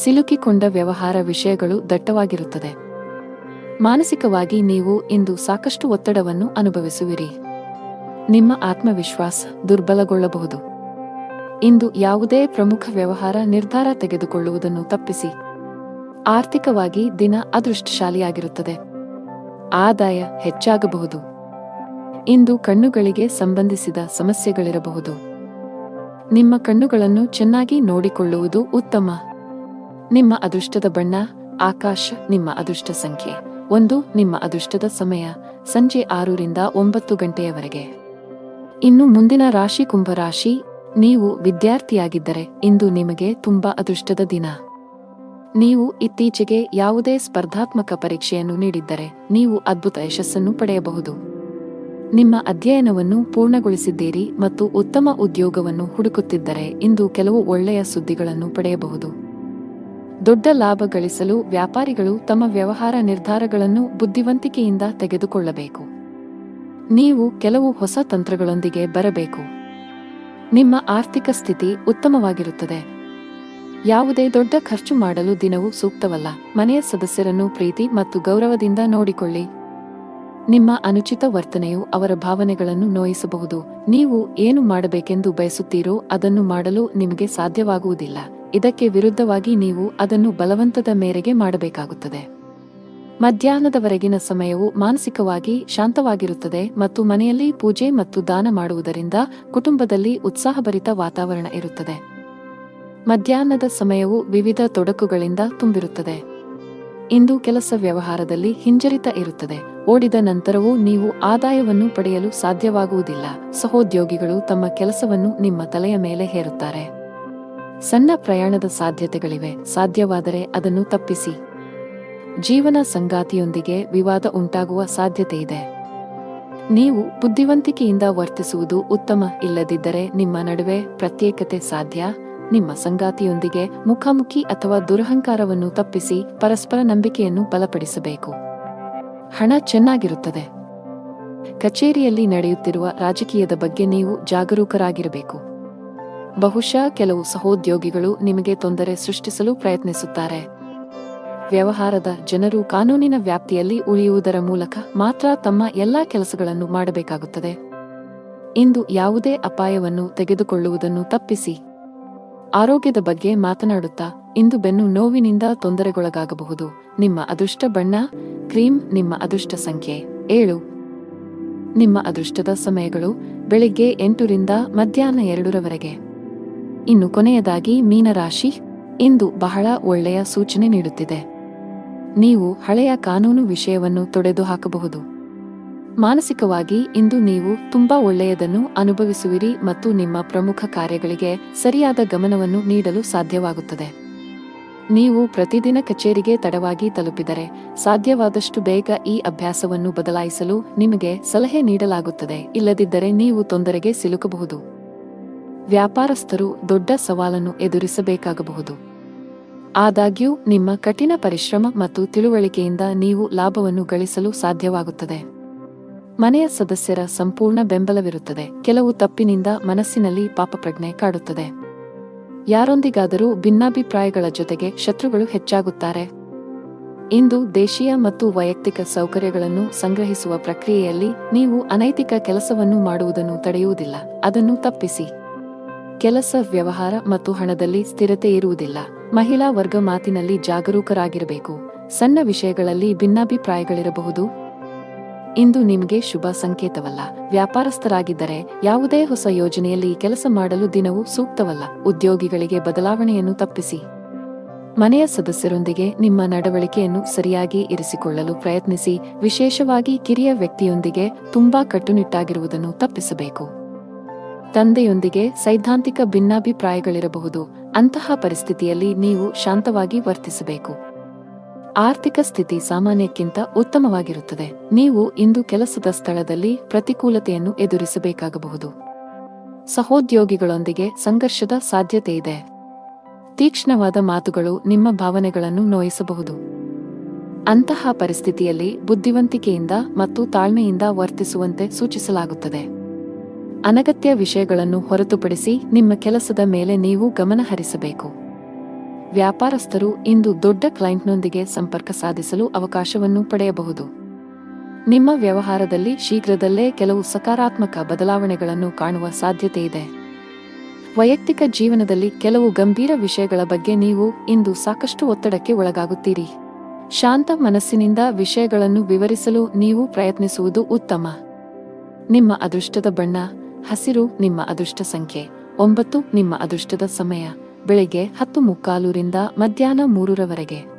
ಸಿಲುಕಿಕೊಂಡ ವ್ಯವಹಾರ ವಿಷಯಗಳು ದಟ್ಟವಾಗಿರುತ್ತದೆ. ಮಾನಸಿಕವಾಗಿ ನೀವು ಇಂದು ಸಾಕಷ್ಟು ಒತ್ತಡವನ್ನು ಅನುಭವಿಸುವಿರಿ. ನಿಮ್ಮ ಆತ್ಮವಿಶ್ವಾಸ ದುರ್ಬಲಗೊಳ್ಳಬಹುದು. ಇಂದು ಯಾವುದೇ ಪ್ರಮುಖ ವ್ಯವಹಾರ ನಿರ್ಧಾರ ತೆಗೆದುಕೊಳ್ಳುವುದನ್ನು ತಪ್ಪಿಸಿ. ಆರ್ಥಿಕವಾಗಿ ದಿನ ಅದೃಷ್ಟಶಾಲಿಯಾಗಿರುತ್ತದೆ. ಆದಾಯ ಹೆಚ್ಚಾಗಬಹುದು. ಇಂದು ಕಣ್ಣುಗಳಿಗೆ ಸಂಬಂಧಿಸಿದ ಸಮಸ್ಯೆಗಳಿರಬಹುದು. ನಿಮ್ಮ ಕಣ್ಣುಗಳನ್ನು ಚೆನ್ನಾಗಿ ನೋಡಿಕೊಳ್ಳುವುದು ಉತ್ತಮ. ನಿಮ್ಮ ಅದೃಷ್ಟದ ಬಣ್ಣ ಆಕಾಶ. ನಿಮ್ಮ ಅದೃಷ್ಟ ಸಂಖ್ಯೆ 1. ನಿಮ್ಮ ಅದೃಷ್ಟದ ಸಮಯ ಸಂಜೆ 6 ರಿಂದ 9 ಗಂಟೆಯವರೆಗೆ. ಇನ್ನು ಮುಂದಿನ ರಾಶಿ ಕುಂಭರಾಶಿ. ನೀವು ವಿದ್ಯಾರ್ಥಿಯಾಗಿದ್ದರೆ ಇಂದು ನಿಮಗೆ ತುಂಬಾ ಅದೃಷ್ಟದ ದಿನ. ನೀವು ಇತ್ತೀಚೆಗೆ ಯಾವುದೇ ಸ್ಪರ್ಧಾತ್ಮಕ ಪರೀಕ್ಷೆಯನ್ನು ನೀಡಿದ್ದರೆ ನೀವು ಅದ್ಭುತ ಯಶಸ್ಸನ್ನು ಪಡೆಯಬಹುದು. ನಿಮ್ಮ ಅಧ್ಯಯನವನ್ನು ಪೂರ್ಣಗೊಳಿಸಿದ್ದೀರಿ ಮತ್ತು ಉತ್ತಮ ಉದ್ಯೋಗವನ್ನು ಹುಡುಕುತ್ತಿದ್ದರೆ ಇಂದು ಕೆಲವು ಒಳ್ಳೆಯ ಸುದ್ದಿಗಳನ್ನು ಪಡೆಯಬಹುದು. ದೊಡ್ಡ ಲಾಭ ಗಳಿಸಲು ವ್ಯಾಪಾರಿಗಳು ತಮ್ಮ ವ್ಯವಹಾರ ನಿರ್ಧಾರಗಳನ್ನು ಬುದ್ಧಿವಂತಿಕೆಯಿಂದ ತೆಗೆದುಕೊಳ್ಳಬೇಕು. ನೀವು ಕೆಲವು ಹೊಸ ತಂತ್ರಗಳೊಂದಿಗೆ ಬರಬೇಕು. ನಿಮ್ಮ ಆರ್ಥಿಕ ಸ್ಥಿತಿ ಉತ್ತಮವಾಗಿರುತ್ತದೆ. ಯಾವುದೇ ದೊಡ್ಡ ಖರ್ಚು ಮಾಡಲು ದಿನವೂ ಸೂಕ್ತವಲ್ಲ. ಮನೆಯ ಸದಸ್ಯರನ್ನು ಪ್ರೀತಿ ಮತ್ತು ಗೌರವದಿಂದ ನೋಡಿಕೊಳ್ಳಿ. ನಿಮ್ಮ ಅನುಚಿತ ವರ್ತನೆಯು ಅವರ ಭಾವನೆಗಳನ್ನು ನೋಯಿಸಬಹುದು. ನೀವು ಏನು ಮಾಡಬೇಕೆಂದು ಬಯಸುತ್ತೀರೋ ಅದನ್ನು ಮಾಡಲು ನಿಮಗೆ ಸಾಧ್ಯವಾಗುವುದಿಲ್ಲ. ಇದಕ್ಕೆ ವಿರುದ್ಧವಾಗಿ ನೀವು ಅದನ್ನು ಬಲವಂತದ ಮೇರೆಗೆ ಮಾಡಬೇಕಾಗುತ್ತದೆ. ಮಧ್ಯಾಹ್ನದವರೆಗಿನ ಸಮಯವು ಮಾನಸಿಕವಾಗಿ ಶಾಂತವಾಗಿರುತ್ತದೆ ಮತ್ತು ಮನೆಯಲ್ಲಿ ಪೂಜೆ ಮತ್ತು ದಾನ ಮಾಡುವುದರಿಂದ ಕುಟುಂಬದಲ್ಲಿ ಉತ್ಸಾಹಭರಿತ ವಾತಾವರಣ ಇರುತ್ತದೆ. ಮಧ್ಯಾಹ್ನದ ಸಮಯವು ವಿವಿಧ ತೊಡಕುಗಳಿಂದ ತುಂಬಿರುತ್ತದೆ. ಇಂದು ಕೆಲಸ ವ್ಯವಹಾರದಲ್ಲಿ ಹಿಂಜರಿತ ಇರುತ್ತದೆ. ಓಡಿದ ನಂತರವೂ ನೀವು ಆದಾಯವನ್ನು ಪಡೆಯಲು ಸಾಧ್ಯವಾಗುವುದಿಲ್ಲ. ಸಹೋದ್ಯೋಗಿಗಳು ತಮ್ಮ ಕೆಲಸವನ್ನು ನಿಮ್ಮ ತಲೆಯ ಮೇಲೆ ಹೇರುತ್ತಾರೆ. ಸಣ್ಣ ಪ್ರಯಾಣದ ಸಾಧ್ಯತೆಗಳಿವೆ. ಸಾಧ್ಯವಾದರೆ ಅದನ್ನು ತಪ್ಪಿಸಿ. ಜೀವನ ಸಂಗಾತಿಯೊಂದಿಗೆ ವಿವಾದ ಉಂಟಾಗುವ ಸಾಧ್ಯತೆಯಿದೆ. ನೀವು ಬುದ್ಧಿವಂತಿಕೆಯಿಂದ ವರ್ತಿಸುವುದು ಉತ್ತಮ. ಇಲ್ಲದಿದ್ದರೆ ನಿಮ್ಮ ನಡುವೆ ಪ್ರತ್ಯೇಕತೆ ಸಾಧ್ಯ. ನಿಮ್ಮ ಸಂಗಾತಿಯೊಂದಿಗೆ ಮುಖಾಮುಖಿ ಅಥವಾ ದುರಹಂಕಾರವನ್ನು ತಪ್ಪಿಸಿ ಪರಸ್ಪರ ನಂಬಿಕೆಯನ್ನು ಬಲಪಡಿಸಬೇಕು. ಹಣ ಚೆನ್ನಾಗಿರುತ್ತದೆ. ಕಚೇರಿಯಲ್ಲಿ ನಡೆಯುತ್ತಿರುವ ರಾಜಕೀಯದ ಬಗ್ಗೆ ನೀವು ಜಾಗರೂಕರಾಗಿರಬೇಕು. ಬಹುಶಃ ಕೆಲವು ಸಹೋದ್ಯೋಗಿಗಳು ನಿಮಗೆ ತೊಂದರೆ ಸೃಷ್ಟಿಸಲು ಪ್ರಯತ್ನಿಸುತ್ತಾರೆ. ವ್ಯವಹಾರದ ಜನರು ಕಾನೂನಿನ ವ್ಯಾಪ್ತಿಯಲ್ಲಿ ಉಳಿಯುವುದರ ಮೂಲಕ ಮಾತ್ರ ತಮ್ಮ ಎಲ್ಲಾ ಕೆಲಸಗಳನ್ನು ಮಾಡಬೇಕಾಗುತ್ತದೆ. ಇಂದು ಯಾವುದೇ ಅಪಾಯವನ್ನು ತೆಗೆದುಕೊಳ್ಳುವುದನ್ನು ತಪ್ಪಿಸಿ. ಆರೋಗ್ಯದ ಬಗ್ಗೆ ಮಾತನಾಡುತ್ತಾ ಇಂದು ಬೆನ್ನು ನೋವಿನಿಂದ ತೊಂದರೆಗೊಳಗಾಗಬಹುದು. ನಿಮ್ಮ ಅದೃಷ್ಟ ಬಣ್ಣ ಕ್ರೀಮ್. ನಿಮ್ಮ ಅದೃಷ್ಟ ಸಂಖ್ಯೆ 7. ನಿಮ್ಮ ಅದೃಷ್ಟದ ಸಮಯಗಳು ಬೆಳಿಗ್ಗೆ 8 ರಿಂದ ಮಧ್ಯಾಹ್ನ 2 ಇನ್ನು ಕೊನೆಯದಾಗಿ ಮೀನರಾಶಿ. ಇಂದು ಬಹಳ ಒಳ್ಳೆಯ ಸೂಚನೆ ನೀಡುತ್ತಿದೆ. ನೀವು ಹಳೆಯ ಕಾನೂನು ವಿಷಯವನ್ನು ತೊಡೆದುಹಾಕಬಹುದು. ಮಾನಸಿಕವಾಗಿ ಇಂದು ನೀವು ತುಂಬಾ ಒಳ್ಳೆಯದನ್ನು ಅನುಭವಿಸುವಿರಿ ಮತ್ತು ನಿಮ್ಮ ಪ್ರಮುಖ ಕಾರ್ಯಗಳಿಗೆ ಸರಿಯಾದ ಗಮನವನ್ನು ನೀಡಲು ಸಾಧ್ಯವಾಗುತ್ತದೆ. ನೀವು ಪ್ರತಿದಿನ ಕಚೇರಿಗೆ ತಡವಾಗಿ ತಲುಪಿದರೆ ಸಾಧ್ಯವಾದಷ್ಟು ಬೇಗ ಈ ಅಭ್ಯಾಸವನ್ನು ಬದಲಾಯಿಸಲು ನಿಮಗೆ ಸಲಹೆ ನೀಡಲಾಗುತ್ತದೆ. ಇಲ್ಲದಿದ್ದರೆ ನೀವು ತೊಂದರೆಗೆ ಸಿಲುಕಬಹುದು. ವ್ಯಾಪಾರಸ್ಥರು ದೊಡ್ಡ ಸವಾಲನ್ನು ಎದುರಿಸಬೇಕಾಗಬಹುದು. ಆದಾಗ್ಯೂ ನಿಮ್ಮ ಕಠಿಣ ಪರಿಶ್ರಮ ಮತ್ತು ತಿಳುವಳಿಕೆಯಿಂದ ನೀವು ಲಾಭವನ್ನು ಗಳಿಸಲು ಸಾಧ್ಯವಾಗುತ್ತದೆ. ಮನೆಯ ಸದಸ್ಯರ ಸಂಪೂರ್ಣ ಬೆಂಬಲವಿರುತ್ತದೆ. ಕೆಲವು ತಪ್ಪಿನಿಂದ ಮನಸ್ಸಿನಲ್ಲಿ ಪಾಪಪ್ರಜ್ಞೆ ಕಾಡುತ್ತದೆ. ಯಾರೊಂದಿಗಾದರೂ ಭಿನ್ನಾಭಿಪ್ರಾಯಗಳ ಜೊತೆಗೆ ಶತ್ರುಗಳು ಹೆಚ್ಚಾಗುತ್ತಾರೆ. ಇಂದು ದೇಶೀಯ ಮತ್ತು ವೈಯಕ್ತಿಕ ಸೌಕರ್ಯಗಳನ್ನು ಸಂಗ್ರಹಿಸುವ ಪ್ರಕ್ರಿಯೆಯಲ್ಲಿ ನೀವು ಅನೈತಿಕ ಕೆಲಸವನ್ನು ಮಾಡುವುದನ್ನು ತಡೆಯುವುದಿಲ್ಲ. ಅದನ್ನು ತಪ್ಪಿಸಿ. ಕೆಲಸ, ವ್ಯವಹಾರ ಮತ್ತು ಹಣದಲ್ಲಿ ಸ್ಥಿರತೆ ಇರುವುದಿಲ್ಲ. ಮಹಿಳಾ ವರ್ಗ ಮಾತಿನಲ್ಲಿ ಜಾಗರೂಕರಾಗಿರಬೇಕು. ಸಣ್ಣ ವಿಷಯಗಳಲ್ಲಿ ಭಿನ್ನಾಭಿಪ್ರಾಯಗಳಿರಬಹುದು. ಇಂದು ನಿಮಗೆ ಶುಭ ಸಂಕೇತವಲ್ಲ. ವ್ಯಾಪಾರಸ್ಥರಾಗಿದ್ದರೆ ಯಾವುದೇ ಹೊಸ ಯೋಜನೆಯಲ್ಲಿ ಕೆಲಸ ಮಾಡಲು ದಿನವೂ ಸೂಕ್ತವಲ್ಲ. ಉದ್ಯೋಗಿಗಳಿಗೆ ಬದಲಾವಣೆಯನ್ನು ತಪ್ಪಿಸಿ. ಮನೆಯ ಸದಸ್ಯರೊಂದಿಗೆ ನಿಮ್ಮ ನಡವಳಿಕೆಯನ್ನು ಸರಿಯಾಗಿ ಇರಿಸಿಕೊಳ್ಳಲು ಪ್ರಯತ್ನಿಸಿ. ವಿಶೇಷವಾಗಿ ಕಿರಿಯ ವ್ಯಕ್ತಿಯೊಂದಿಗೆ ತುಂಬಾ ಕಟ್ಟುನಿಟ್ಟಾಗಿರುವುದನ್ನು ತಪ್ಪಿಸಬೇಕು. ತಂದೆಯೊಂದಿಗೆ ಸೈದ್ಧಾಂತಿಕ ಭಿನ್ನಾಭಿಪ್ರಾಯಗಳಿರಬಹುದು. ಅಂತಹ ಪರಿಸ್ಥಿತಿಯಲ್ಲಿ ನೀವು ಶಾಂತವಾಗಿ ವರ್ತಿಸಬೇಕು. ಆರ್ಥಿಕ ಸ್ಥಿತಿ ಸಾಮಾನ್ಯಕ್ಕಿಂತ ಉತ್ತಮವಾಗಿರುತ್ತದೆ. ನೀವು ಇಂದು ಕೆಲಸದ ಸ್ಥಳದಲ್ಲಿ ಪ್ರತಿಕೂಲತೆಯನ್ನು ಎದುರಿಸಬೇಕಾಗಬಹುದು. ಸಹೋದ್ಯೋಗಿಗಳೊಂದಿಗೆ ಸಂಘರ್ಷದ ಸಾಧ್ಯತೆಯಿದೆ. ತೀಕ್ಷ್ಣವಾದ ಮಾತುಗಳು ನಿಮ್ಮ ಭಾವನೆಗಳನ್ನು ನೋಯಿಸಬಹುದು. ಅಂತಹ ಪರಿಸ್ಥಿತಿಯಲ್ಲಿ ಬುದ್ಧಿವಂತಿಕೆಯಿಂದ ಮತ್ತು ತಾಳ್ಮೆಯಿಂದ ವರ್ತಿಸುವಂತೆ ಸೂಚಿಸಲಾಗುತ್ತದೆ. ಅನಗತ್ಯ ವಿಷಯಗಳನ್ನು ಹೊರತುಪಡಿಸಿ ನಿಮ್ಮ ಕೆಲಸದ ಮೇಲೆ ನೀವು ಗಮನ ಹರಿಸಬೇಕು. ವ್ಯಾಪಾರಸ್ಥರು ಇಂದು ದೊಡ್ಡ ಕ್ಲೈಂಟ್ನೊಂದಿಗೆ ಸಂಪರ್ಕ ಸಾಧಿಸಲು ಅವಕಾಶವನ್ನು ಪಡೆಯಬಹುದು. ನಿಮ್ಮ ವ್ಯವಹಾರದಲ್ಲಿ ಶೀಘ್ರದಲ್ಲೇ ಕೆಲವು ಸಕಾರಾತ್ಮಕ ಬದಲಾವಣೆಗಳನ್ನು ಕಾಣುವ ಸಾಧ್ಯತೆಯಿದೆ. ವೈಯಕ್ತಿಕ ಜೀವನದಲ್ಲಿ ಕೆಲವು ಗಂಭೀರ ವಿಷಯಗಳ ಬಗ್ಗೆ ನೀವು ಇಂದು ಸಾಕಷ್ಟು ಒತ್ತಡಕ್ಕೆ ಒಳಗಾಗುತ್ತೀರಿ. ಶಾಂತ ಮನಸ್ಸಿನಿಂದ ವಿಷಯಗಳನ್ನು ವಿವರಿಸಲು ನೀವು ಪ್ರಯತ್ನಿಸುವುದು ಉತ್ತಮ. ನಿಮ್ಮ ಅದೃಷ್ಟದ ಬಣ್ಣ ಹಸಿರು. ನಿಮ್ಮ ಅದೃಷ್ಟ ಸಂಖ್ಯೆ 9. ನಿಮ್ಮ ಅದೃಷ್ಟದ ಸಮಯ ಬೆಳಿಗ್ಗೆ 10:45 ರಿಂದ ಮಧ್ಯಾಹ್ನ 3